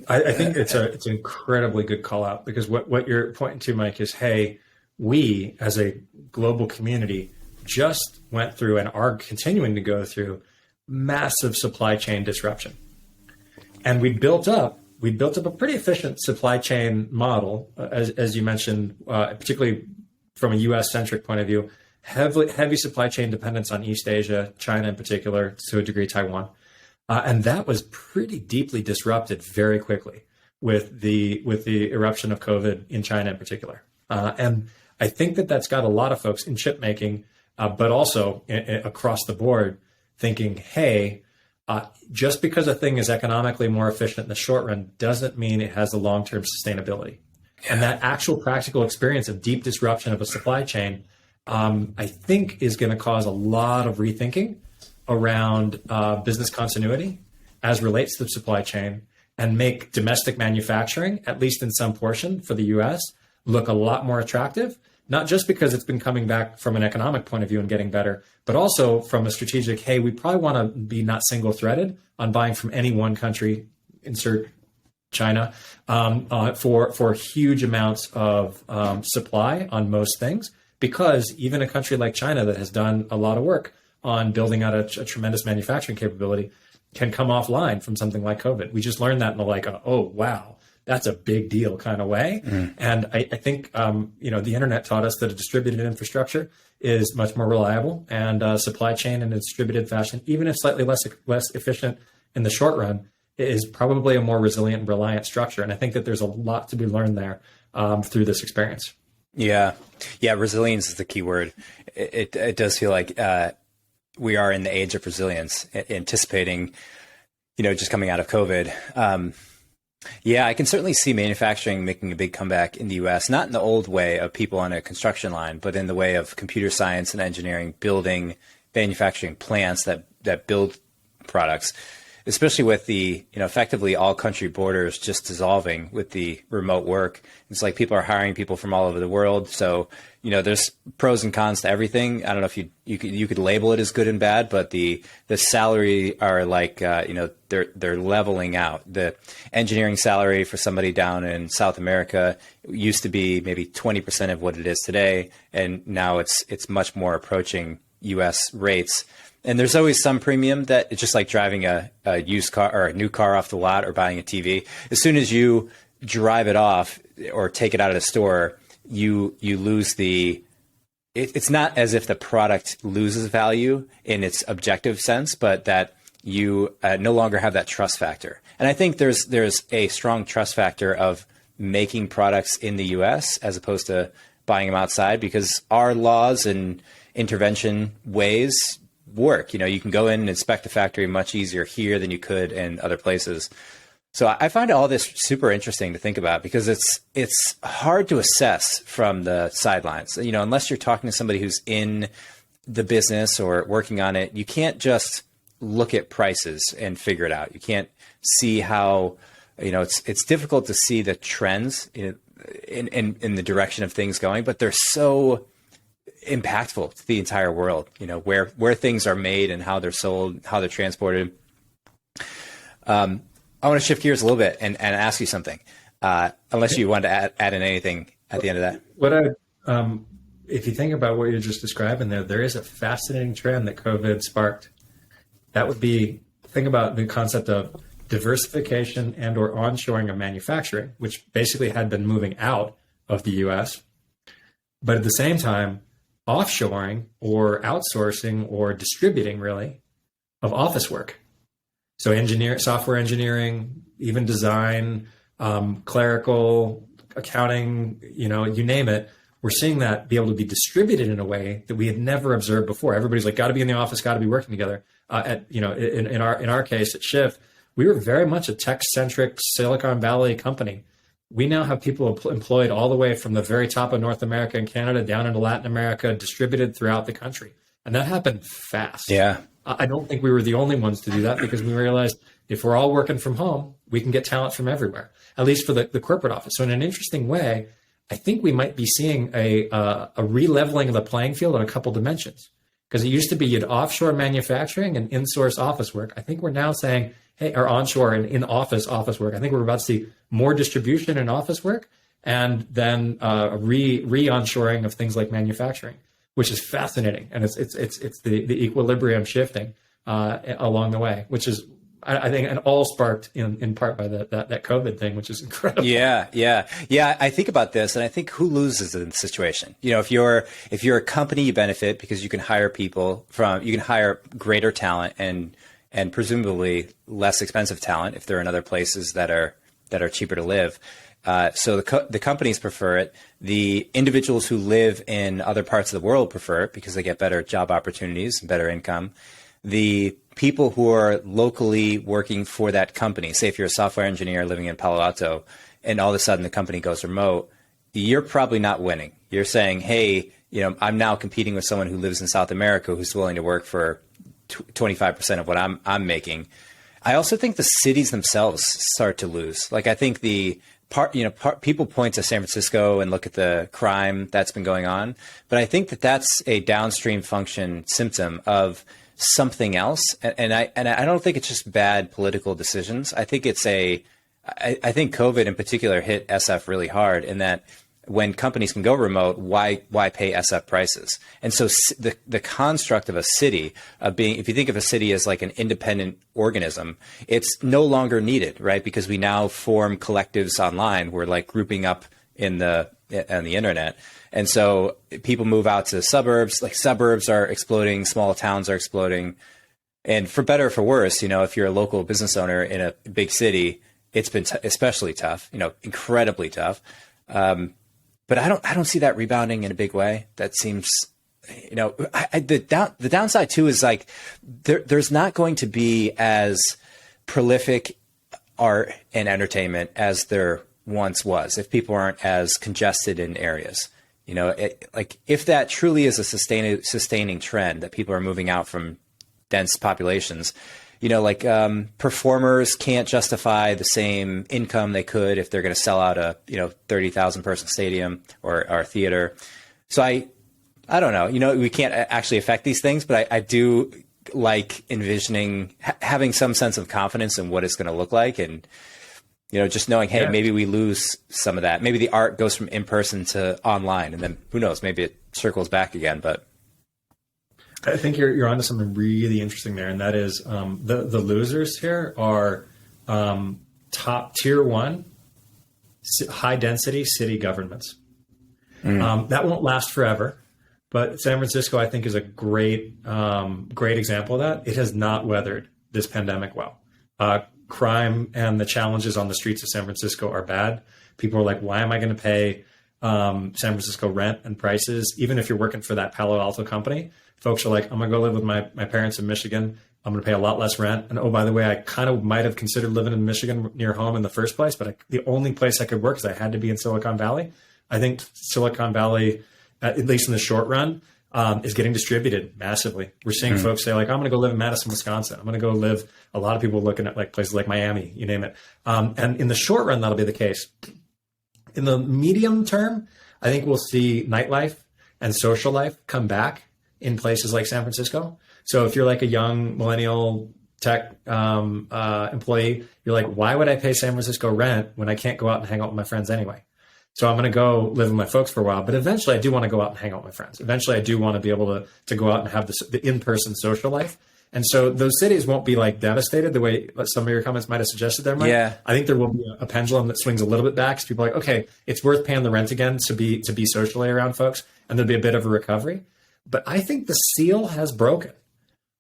I think it's an incredibly good call out, because what you're pointing to, Mike, is, hey, we as a global community just went through and are continuing to go through massive supply chain disruption. And we built up a pretty efficient supply chain model, as you mentioned, particularly from a US centric point of view, heavy supply chain dependence on East Asia, China in particular, to a degree, Taiwan. And that was pretty deeply disrupted very quickly with the eruption of COVID in China in particular. And I think that's got a lot of folks in chip making, but also across the board, thinking, hey, just because a thing is economically more efficient in the short run doesn't mean it has the long-term sustainability. Yeah. And that actual practical experience of deep disruption of a supply chain, I think, is going to cause a lot of rethinking around business continuity as relates to the supply chain, and make domestic manufacturing, at least in some portion for the US, look a lot more attractive, not just because it's been coming back from an economic point of view and getting better, but also from a strategic, hey, we probably want to be not single threaded on buying from any one country, insert China, for huge amounts of supply on most things, because even a country like China that has done a lot of work on building out a tremendous manufacturing capability can come offline from something like COVID. We just learned that in oh, wow, that's a big deal kind of way. Mm. And I think, the internet taught us that a distributed infrastructure is much more reliable, and supply chain in a distributed fashion, even if slightly less efficient in the short run, is probably a more resilient and reliant structure. And I think that there's a lot to be learned there through this experience. Yeah. Yeah. Resilience is the key word. It does feel like we are in the age of resilience, anticipating, just coming out of COVID. Yeah, I can certainly see manufacturing making a big comeback in the U.S., not in the old way of people on a construction line, but in the way of computer science and engineering building manufacturing plants that build products, especially with the, effectively all country borders just dissolving with the remote work. It's like people are hiring people from all over the world. So, there's pros and cons to everything. I don't know if you could label it as good and bad, but the salary are like, they're leveling out. The engineering salary for somebody down in South America used to be maybe 20% of what it is today. And now it's much more approaching US rates. And there's always some premium that it's just like driving a used car or a new car off the lot or buying a TV. As soon as you drive it off or take it out of the store, you lose it's not as if the product loses value in its objective sense, but that you no longer have that trust factor. And I think there's a strong trust factor of making products in the US as opposed to buying them outside, because our laws and intervention ways work. You can go in and inspect the factory much easier here than you could in other places. So I find all this super interesting to think about, because it's hard to assess from the sidelines. Unless you're talking to somebody who's in the business or working on it, you can't just look at prices and figure it out. You can't see how, it's difficult to see the trends. in the direction of things going, but they're so impactful to the entire world, where things are made and how they're sold, how they're transported. I want to shift gears a little bit and ask you something, unless you want to add in anything at the end of that. If you think about what you're just describing there is a fascinating trend that COVID sparked. That would be, think about the concept of diversification and or onshoring of manufacturing, which basically had been moving out of the US, but at the same time, offshoring or outsourcing or distributing really of office work. So software engineering, even design, clerical, accounting, you name it. We're seeing that be able to be distributed in a way that we had never observed before. Everybody's like, got to be in the office, got to be working together. In our case at Shift, we were very much a tech-centric Silicon Valley company. We now have people employed all the way from the very top of North America and Canada down into Latin America, distributed throughout the country. And that happened fast. Yeah. I don't think we were the only ones to do that, because we realized if we're all working from home, we can get talent from everywhere, at least for the corporate office. So in an interesting way, I think we might be seeing a re-leveling of the playing field on a couple dimensions. Because it used to be you'd offshore manufacturing and in-source office work. I think we're now saying, hey, or onshore and in-office work. I think we're about to see more distribution in office work, and then re-onshoring of things like manufacturing, which is fascinating. And it's the equilibrium shifting along the way, which is, I think, and all sparked in part by that COVID thing, which is incredible. Yeah. I think about this, and I think who loses in the situation. If you're a company, you benefit because you can hire you can hire greater talent and presumably less expensive talent if they're in other places that are cheaper to live. So the companies prefer it. The individuals who live in other parts of the world prefer it because they get better job opportunities and better income. The people who are locally working for that company, say if you're a software engineer living in Palo Alto and all of a sudden the company goes remote, you're probably not winning. You're saying, hey, I'm now competing with someone who lives in South America who's willing to work for 25% of what I'm making. I also think the cities themselves start to lose. Like, I think people point to San Francisco and look at the crime that's been going on, but I think that's a downstream function symptom of something else. And I don't think it's just bad political decisions. I think I think COVID in particular hit SF really hard in that when companies can go remote, why pay SF prices? And so the construct of a city if you think of a city as like an independent organism, it's no longer needed, right? Because we now form collectives online. We're like grouping up on the internet. And so people move out to suburbs, like suburbs are exploding, small towns are exploding. And for better or for worse, if you're a local business owner in a big city, it's been especially tough, incredibly tough. But I don't see that rebounding in a big way. That seems, the downside too is like there's not going to be as prolific art and entertainment as there once was if people aren't as congested in areas. Like if that truly is a sustaining trend that people are moving out from dense populations, performers can't justify the same income they could if they're going to sell out a 30,000 person stadium or theater. So I don't know. We can't actually affect these things, but I do like envisioning having some sense of confidence in what it's going to look like, and just knowing, hey, maybe we lose some of that. Maybe the art goes from in person to online, and then who knows? Maybe it circles back again, but. I think you're onto something really interesting there, and that is the losers here are top tier one, high density city governments. That won't last forever, but San Francisco, I think, is a great example of that. It has not weathered this pandemic well. Crime and the challenges on the streets of San Francisco are bad. People are like, why am I going to pay San Francisco rent and prices, even if you're working for that Palo Alto company? Folks are like, I'm going to go live with my parents in Michigan. I'm going to pay a lot less rent. And oh, by the way, I kind of might have considered living in Michigan near home in the first place, but the only place I could work is I had to be in Silicon Valley. I think Silicon Valley, at least in the short run, is getting distributed massively. We're seeing folks say like, I'm going to go live in Madison, Wisconsin. I'm going to go live. A lot of people looking at like places like Miami, you name it. And in the short run, that'll be the case. in the medium term, I think we'll see nightlife and social life come back in places like San Francisco. So if you're like a young millennial tech employee, you're like, why would I pay San Francisco rent when I can't go out and hang out with my friends anyway? So I'm going to go live with my folks for a while, but eventually I do want to go out and hang out with my friends. Eventually I do want to be able to go out and have the in-person social life. And so those cities won't be like devastated the way some of your comments might have suggested there, Mike. Yeah. I think there will be a pendulum that swings a little bit back. So people are like, okay, it's worth paying the rent again to be socially around folks. And there'll be a bit of a recovery. But I think the seal has broken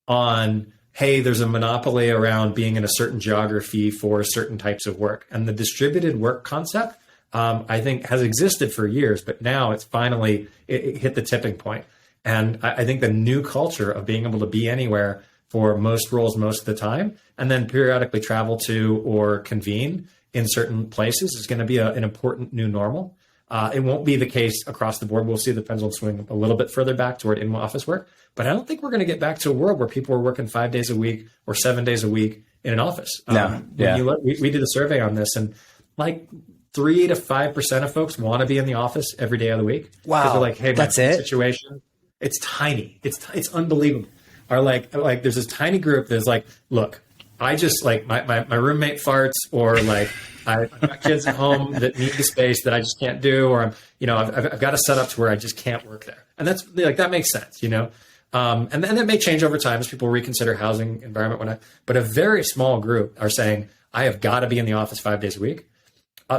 on, hey, there's a monopoly around being in a certain geography for certain types of work. And the distributed work concept, I think, has existed for years, but now it's finally it hit the tipping point. And I think the new culture of being able to be anywhere for most roles most of the time, and then periodically travel to or convene in certain places is going to be an important new normal. It won't be the case across the board. We'll see the pendulum swing a little bit further back toward in-office work, but I don't think we're going to get back to a world where people are working 5 days a week or 7 days a week in an office. We did a survey on this, and like 3 to 5% of folks want to be in the office every day of the week. Wow, they're like, hey, that's it. Situation, it's tiny. It's unbelievable. Or like there's this tiny group that's like, look, I just like my roommate farts, or like I've got kids at home that need the space that I just can't do, or I've got a setup to where I just can't work there, and that's like that makes sense, and then that may change over time as people reconsider housing environment. But a very small group are saying I have got to be in the office 5 days a week.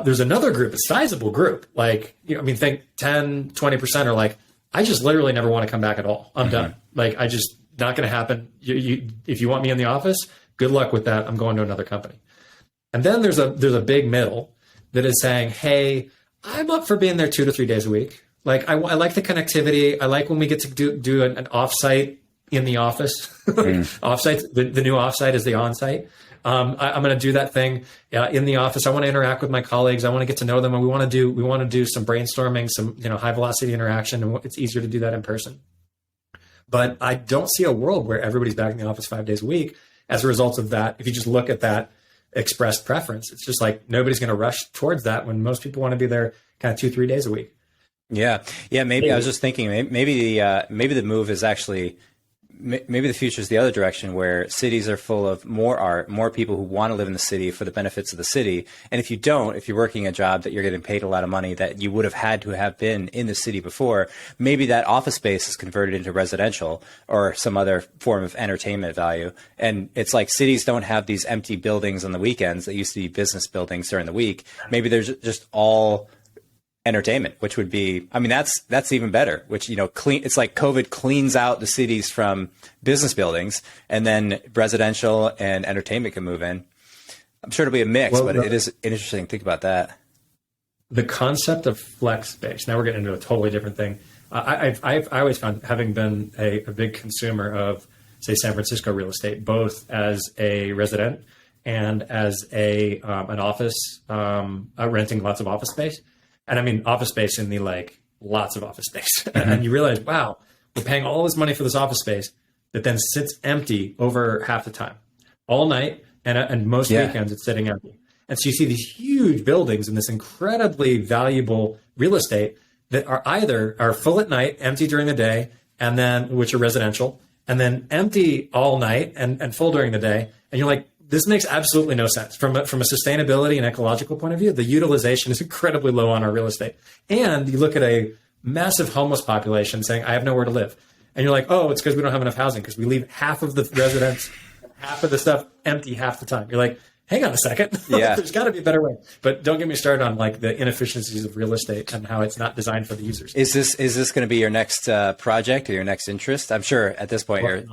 There's another group, a sizable group, like think 10, 20% are like, I just literally never want to come back at all. I'm done. Like I just not going to happen. If you want me in the office, good luck with that. I'm going to another company. And then there's a big middle that is saying, hey, I'm up for being there 2 to 3 days a week. Like I like the connectivity. I like when we get to do an offsite in the office. Offsite, the new offsite is the onsite. I'm going to do that thing in the office. I want to interact with my colleagues. I want to get to know them, and we want to do some brainstorming, some high velocity interaction, and it's easier to do that in person. But I don't see a world where everybody's back in the office 5 days a week as a result of that. If you just look at that expressed preference, it's just like nobody's going to rush towards that when most people want to be there kind of 2-3 days a week. Yeah. Maybe I was just thinking maybe the move is actually. Maybe the future is the other direction, where cities are full of more art, more people who want to live in the city for the benefits of the city. And if you're working a job that you're getting paid a lot of money that you would have had to have been in the city before, maybe that office space is converted into residential or some other form of entertainment value. And it's like cities don't have these empty buildings on the weekends that used to be business buildings during the week. Maybe there's just all entertainment, which would be, that's even better, which, it's like COVID cleans out the cities from business buildings, and then residential and entertainment can move in. I'm sure it'll be a mix, but it is interesting to think about that. The concept of flex space. Now we're getting into a totally different thing. I always found, having been a big consumer of, say, San Francisco real estate, both as a resident and as an office, renting lots of office space. And I mean, office space in the lots of office space. And you realize, wow, we're paying all this money for this office space that then sits empty over half the time, all night, and most weekends it's sitting empty. And so you see these huge buildings and this incredibly valuable real estate that are full at night, empty during the day, and then which are residential, and then empty all night and full during the day. And you're like, this makes absolutely no sense from a sustainability and ecological point of view. The utilization is incredibly low on our real estate. And you look at a massive homeless population saying, I have nowhere to live. And you're like, oh, it's because we don't have enough housing, because we leave half of the residents, half of the stuff empty half the time. You're like, hang on a second. Yeah. There's got to be a better way. But don't get me started on the inefficiencies of real estate and how it's not designed for the users. Is this going to be your next project or your next interest? I'm sure at this point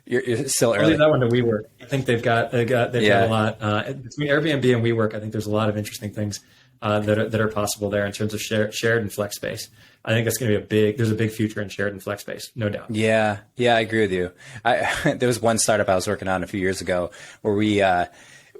you're still early. I'll leave that one to WeWork. I think they've got a lot between Airbnb and WeWork. I think there's a lot of interesting things that are possible there in terms of shared and flex space. I think that's going to be there's a big future in shared and flex space, no doubt. Yeah, I agree with you. There was one startup I was working on a few years ago where we.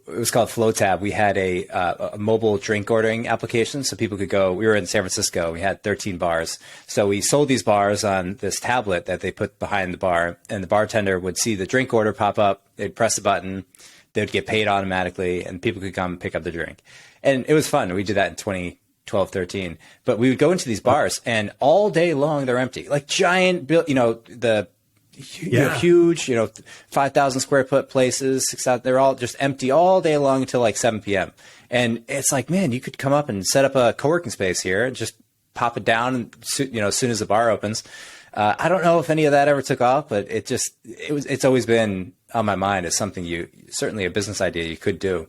It was called FlowTab. We had a mobile drink ordering application, so people could go. We were in San Francisco. We had 13 bars, so we sold these bars on this tablet that they put behind the bar, and the bartender would see the drink order pop up. They'd press a button, they'd get paid automatically, and people could come pick up the drink. And it was fun. We did that in 12, 13. But we would go into these bars and all day long they're empty, like giant, huge, 5,000 square foot places, they're all just empty all day long until like 7 p.m. And it's like, man, you could come up and set up a co-working space here and just pop it down, as soon as the bar opens. I don't know if any of that ever took off, but it's always been on my mind as something certainly a business idea you could do.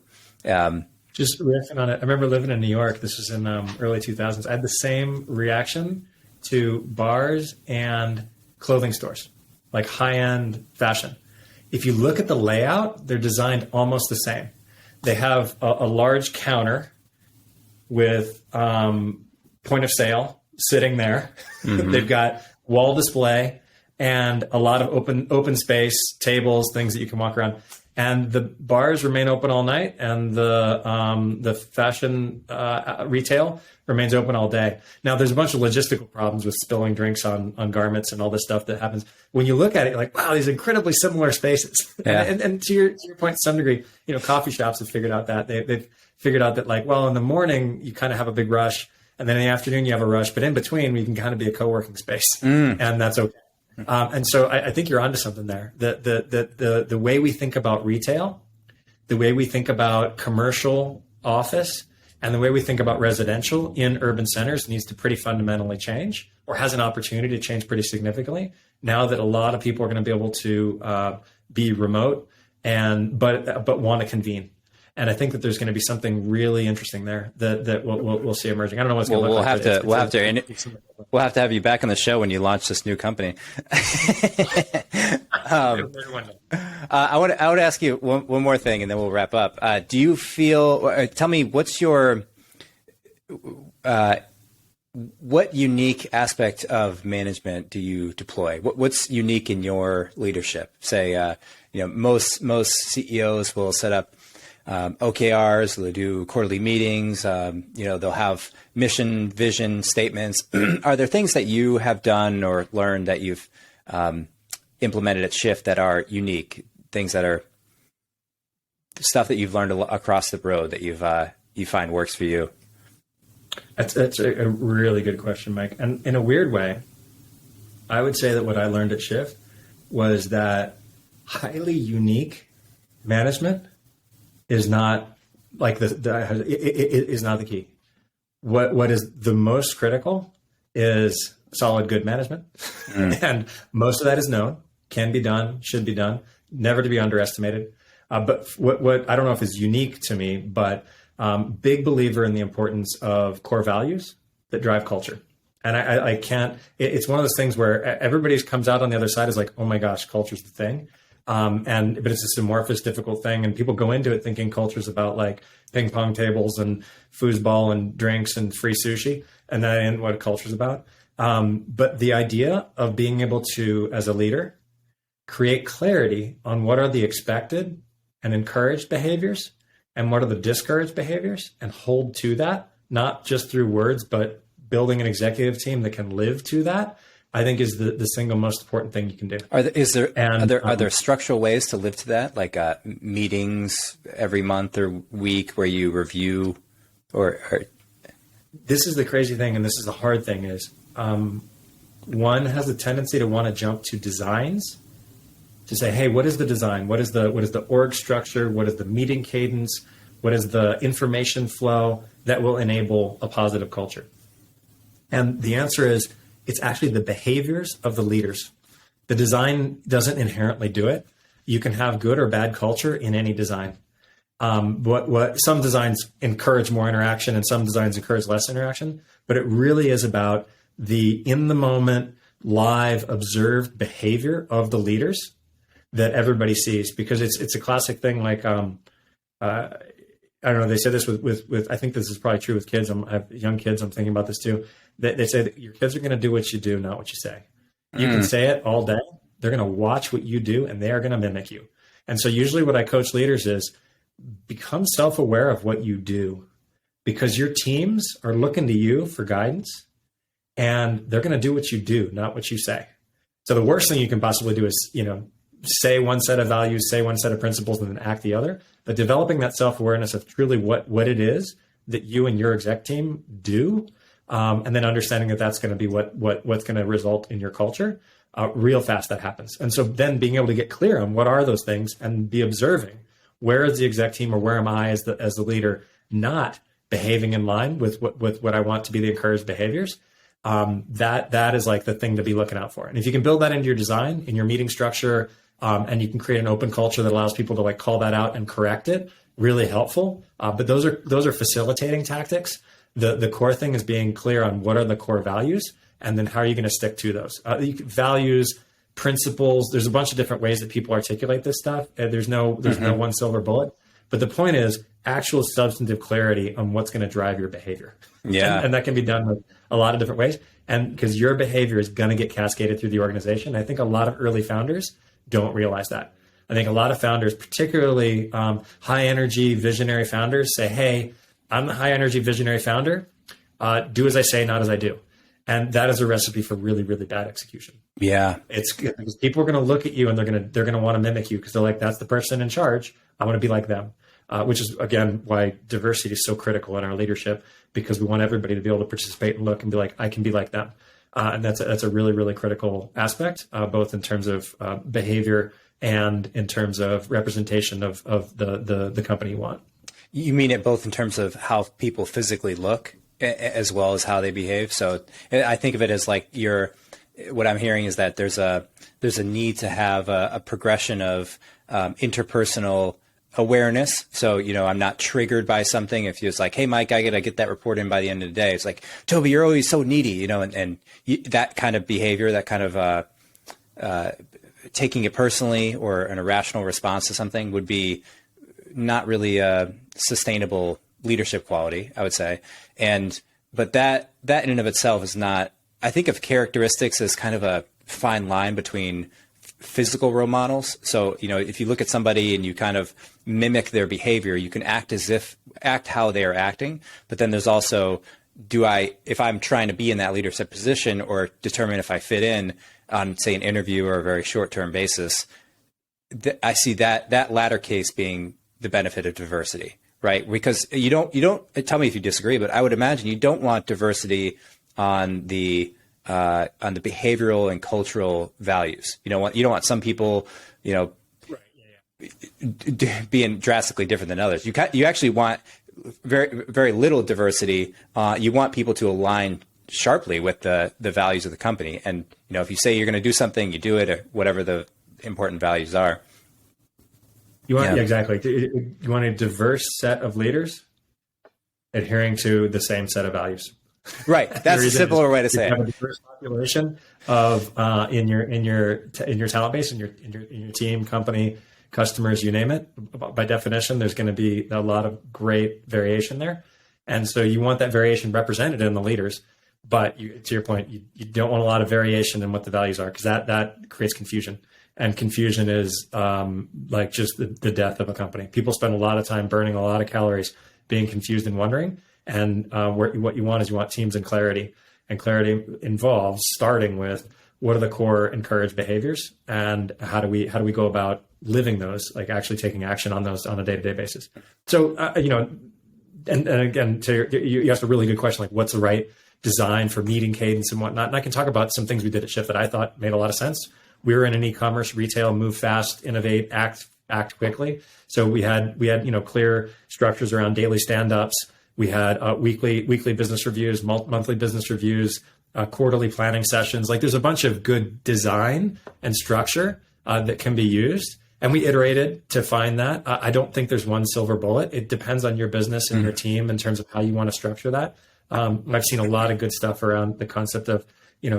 Just riffing on it. I remember living in New York. This was in early 2000s. I had the same reaction to bars and clothing stores, like high-end fashion. If you look at the layout, they're designed almost the same. They have a large counter with point of sale sitting there. Mm-hmm. They've got wall display and a lot of open space, tables, things that you can walk around. And the bars remain open all night, and the fashion retail remains open all day. Now, there's a bunch of logistical problems with spilling drinks on garments and all this stuff that happens. When you look at it, you're like, wow, these incredibly similar spaces. Yeah. And to your point, to some degree, coffee shops have figured out that. They've figured out that, like, well, in the morning, you kind of have a big rush, and then in the afternoon, you have a rush. But in between, we can kind of be a co-working space, and that's okay. And so I think you're onto something there. The way we think about retail, the way we think about commercial office, and the way we think about residential in urban centers needs to pretty fundamentally change, or has an opportunity to change pretty significantly now that a lot of people are going to be able to be remote but want to convene. And I think that there's going to be something really interesting there that we'll see emerging. I don't know what's going to look like. We'll have to have you back on the show when you launch this new company. I want to ask you one more thing, and then we'll wrap up. Do you feel? Tell me, what's your what unique aspect of management do you deploy? What's unique in your leadership? Say, most CEOs will set up OKRs, they'll do quarterly meetings, they'll have mission, vision statements. Are there things that you have done or learned that you've implemented at Shift that are unique, things that are stuff that you've learned across the road that you find works for you? That's a really good question, Mike. And in a weird way, I would say that what I learned at Shift was that highly unique management is not like it is not the key. What is the most critical is solid, good management. And most of that is known, can be done, should be done, never to be underestimated. But what I don't know if is unique to me, but big believer in the importance of core values that drive culture. And I can't, it's one of those things where everybody comes out on the other side is like, oh my gosh, culture's the thing. But it's this amorphous, difficult thing. And people go into it thinking culture is about like ping pong tables and foosball and drinks and free sushi. And that ain't what culture is about. But the idea of being able to, as a leader, create clarity on what are the expected and encouraged behaviors and what are the discouraged behaviors, and hold to that, not just through words, but building an executive team that can live to that, I think is the single most important thing you can do. Are there structural ways to live to that, like meetings every month or week where you review, or? This is the crazy thing, and this is the hard thing is, one has a tendency to want to jump to designs, to say, hey, what is the design? What is the org structure? What is the meeting cadence? What is the information flow that will enable a positive culture? And the answer is, it's actually the behaviors of the leaders. The design doesn't inherently do it. You can have good or bad culture in any design. What some designs encourage more interaction and some designs encourage less interaction, but it really is about the in the moment, live, observed behavior of the leaders that everybody sees. Because it's a classic thing. Like I don't know. They say this with I think this is probably true with kids. I have young kids. I'm thinking about this too. They say that your kids are going to do what you do, not what you say. You can say it all day. They're going to watch what you do, and they are going to mimic you. And so usually what I coach leaders is become self-aware of what you do, because your teams are looking to you for guidance, and they're going to do what you do, not what you say. So the worst thing you can possibly do is, say one set of values, say one set of principles, and then act the other. But developing that self-awareness of truly what it is that you and your exec team do, and then understanding that that's going to be what's going to result in your culture, real fast that happens. And so then being able to get clear on what are those things and be observing, where is the exec team or where am I as the leader not behaving in line with what I want to be the encouraged behaviors. That is like the thing to be looking out for. And if you can build that into your design, in your meeting structure, and you can create an open culture that allows people to like call that out and correct it, really helpful. But those are facilitating tactics. The core thing is being clear on what are the core values, and then how are you going to stick to those values, principles. There's a bunch of different ways that people articulate this stuff. There's no one silver bullet. But the point is actual substantive clarity on what's going to drive your behavior. Yeah. And that can be done with a lot of different ways. And because your behavior is going to get cascaded through the organization. I think a lot of early founders don't realize that. I think a lot of founders, particularly high energy visionary founders, say, hey, I'm the high energy visionary founder. Do as I say, not as I do. And that is a recipe for really, really bad execution. Yeah. It's because people are going to look at you and they're going to want to mimic you because they're like, that's the person in charge. I want to be like them, which is, again, why diversity is so critical in our leadership, because we want everybody to be able to participate and look and be like, I can be like them. And that's a really, really critical aspect, both in terms of behavior and in terms of representation of the company you want. You mean it both in terms of how people physically look as well as how they behave. So I think of it as like what I'm hearing is that there's a need to have a progression of interpersonal awareness. So, I'm not triggered by something. If it's like, hey, Mike, I got to get that report in by the end of the day. It's like, Toby, you're always so needy, and that kind of behavior, that kind of taking it personally or an irrational response to something would be not really a sustainable leadership quality, I would say. But that in and of itself is not, I think of characteristics as kind of a fine line between physical role models. So, if you look at somebody and you kind of mimic their behavior, you can act how they are acting. But then there's also, if I'm trying to be in that leadership position or determine if I fit in on, say, an interview or a very short-term basis, I see that latter case being the benefit of diversity, right? Because you don't tell me if you disagree, but I would imagine you don't want diversity on the behavioral and cultural values. You don't want some people, being drastically different than others. You actually want very, very little diversity. You want people to align sharply with the values of the company. And, if you say you're going to do something, you do it, or whatever the important values are. You want, yeah, exactly. You want a diverse set of leaders adhering to the same set of values. Right. That's a simpler way to say it. Have a diverse population of in your talent base, in your team, company, customers, you name it. By definition, there's going to be a lot of great variation there, and so you want that variation represented in the leaders. But to your point, you don't want a lot of variation in what the values are, because that creates confusion. And confusion is like just the death of a company. People spend a lot of time burning a lot of calories being confused and wondering. And what you want is teams and clarity. And clarity involves starting with what are the core encouraged behaviors, and how do we go about living those, like actually taking action on those on a day-to-day basis. So and again, you asked a really good question, like what's the right design for meeting cadence and whatnot. And I can talk about some things we did at Shift that I thought made a lot of sense. We were in an e-commerce retail, move fast, innovate, act quickly. So we had clear structures around daily stand-ups. We had weekly business reviews, monthly business reviews, quarterly planning sessions. Like there's a bunch of good design and structure that can be used. And we iterated to find that. I don't think there's one silver bullet. It depends on your business and your team in terms of how you want to structure that. I've seen a lot of good stuff around the concept of,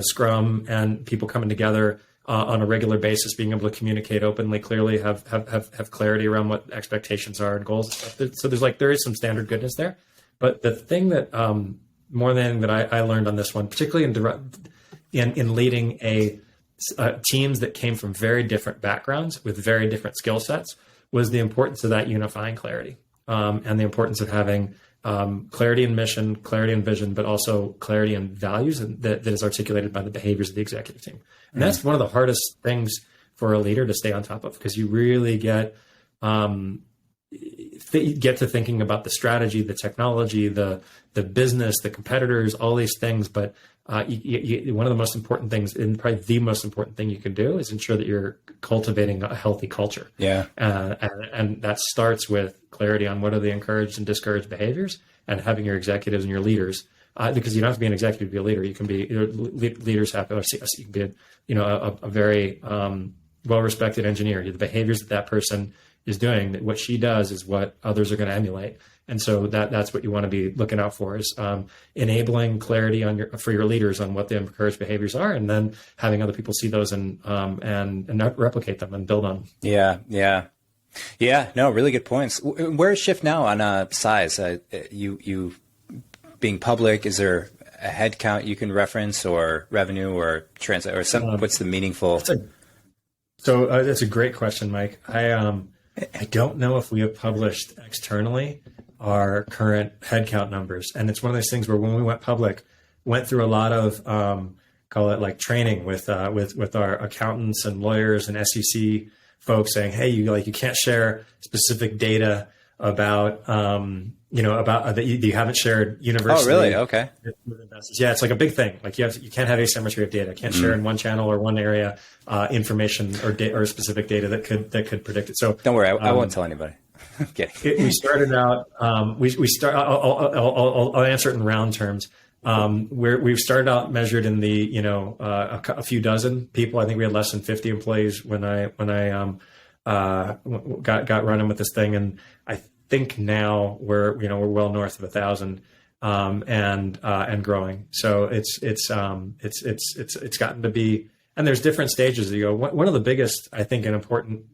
Scrum and people coming together on a regular basis, being able to communicate openly, clearly, have clarity around what expectations are and goals and stuff. So there is some standard goodness there. But the thing that more than anything that I learned on this one, particularly in leading teams that came from very different backgrounds with very different skill sets, was the importance of that unifying clarity and the importance of having clarity in mission, clarity in vision, but also clarity in values that is articulated by the behaviors of the executive team. And that's one of the hardest things for a leader to stay on top of, because you really get get to thinking about the strategy, the technology, the business, the competitors, all these things. But one of the most important things, and probably the most important thing you can do, is ensure that you're cultivating a healthy culture. Yeah. And that starts with clarity on what are the encouraged and discouraged behaviors, and having your executives and your leaders, because you don't have to be an executive to be a leader. You can be, leaders have, you can be a very well-respected engineer. The behaviors that person is doing, what she does is what others are going to emulate. And so that's what you want to be looking out for, is enabling clarity for your leaders on what the encouraged behaviors are, and then having other people see those and replicate them and build on them. Yeah. No, really good points. Where is Shift now on size? You being public, is there a head count you can reference, or revenue, or translate, or some? What's the meaningful? That's a great question, Mike. I don't know if we have published externally our current headcount numbers. And it's one of those things where when we went public, went through a lot of, call it like training with our accountants and lawyers and SEC folks, saying, hey, you can't share specific data about, about that you haven't shared universally. Oh, really? Okay. Yeah, it's like a big thing. Like you can't have asymmetry of data. Can't share in one channel or one area information or specific data that could predict it. So don't worry, I won't tell anybody. Okay. We started out. I'll answer it in round terms. We've started out measured in the a few dozen people. I think we had less than 50 employees when I got running with this thing, and I think now we're well north of 1,000 and growing. So it's gotten to be, and there's different stages. One of the biggest, I think, and important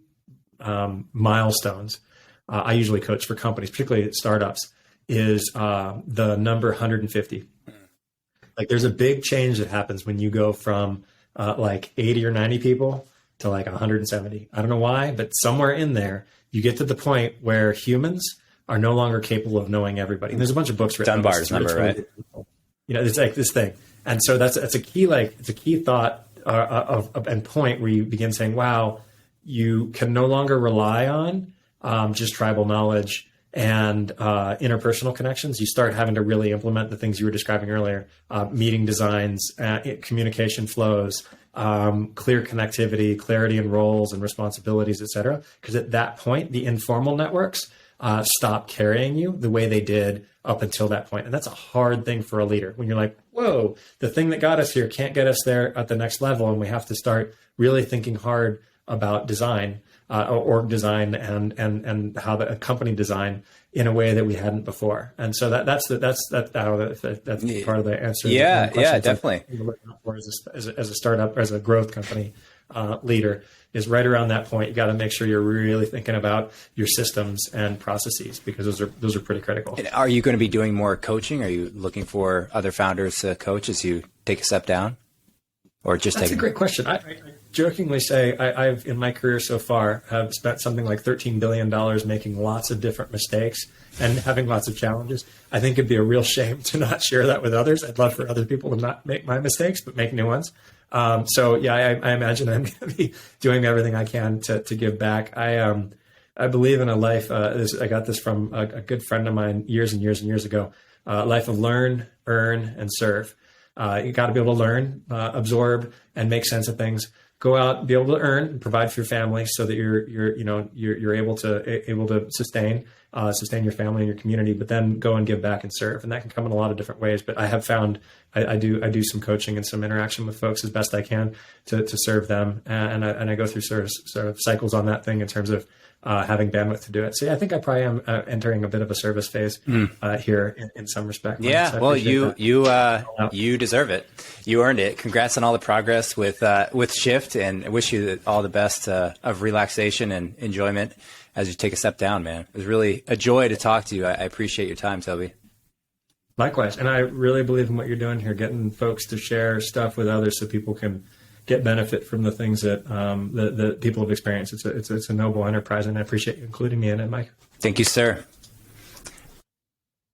milestones I usually coach for companies, particularly startups, is the number 150. Like there's a big change that happens when you go from like 80 or 90 people to like 170. I don't know why, but somewhere in there, you get to the point where humans are no longer capable of knowing everybody. And there's a bunch of books written. Dunbar's number, right? It's like this thing. And so that's a key thought and point where you begin saying, wow, you can no longer rely on just tribal knowledge and interpersonal connections. You start having to really implement the things you were describing earlier, meeting designs, communication flows, clear connectivity, clarity in roles and responsibilities, et cetera. Because at that point, the informal networks stop carrying you the way they did up until that point. And that's a hard thing for a leader, when you're like, whoa, the thing that got us here can't get us there at the next level. And we have to start really thinking hard about design, org design, and how the company design in a way that we hadn't before. And so that's part of the answer. Yeah, definitely. As a startup, as a growth company leader, is right around that point. You got to make sure you're really thinking about your systems and processes, because those are pretty critical. And are you going to be doing more coaching? Are you looking for other founders to coach as you take a step down, or just? That's a great question. I jokingly say I've in my career so far have spent something like $13 billion making lots of different mistakes and having lots of challenges. I think it'd be a real shame to not share that with others. I'd love for other people to not make my mistakes, but make new ones. So yeah, I imagine I'm going to be doing everything I can to give back. I believe in a life. I got this from a good friend of mine years and years and years ago. Life of learn, earn, and serve. You got to be able to learn, absorb, and make sense of things. Go out, be able to earn, and provide for your family, so that you're able to sustain your family and your community. But then go and give back and serve, and that can come in a lot of different ways. But I have found I do some coaching and some interaction with folks as best I can to serve them, and I go through sort of cycles on that thing in terms of having bandwidth to do it. So yeah, I think I probably am entering a bit of a service phase here in some respect. Yeah, so well, you deserve it. You earned it. Congrats on all the progress with Shift, and I wish you all the best of relaxation and enjoyment as you take a step down, man. It was really a joy to talk to you. I appreciate your time, Toby. Likewise, and I really believe in what you're doing here, getting folks to share stuff with others so people can get benefit from the things that that people have experienced. It's a noble enterprise, and I appreciate you including me in it, Mike. Thank you, sir.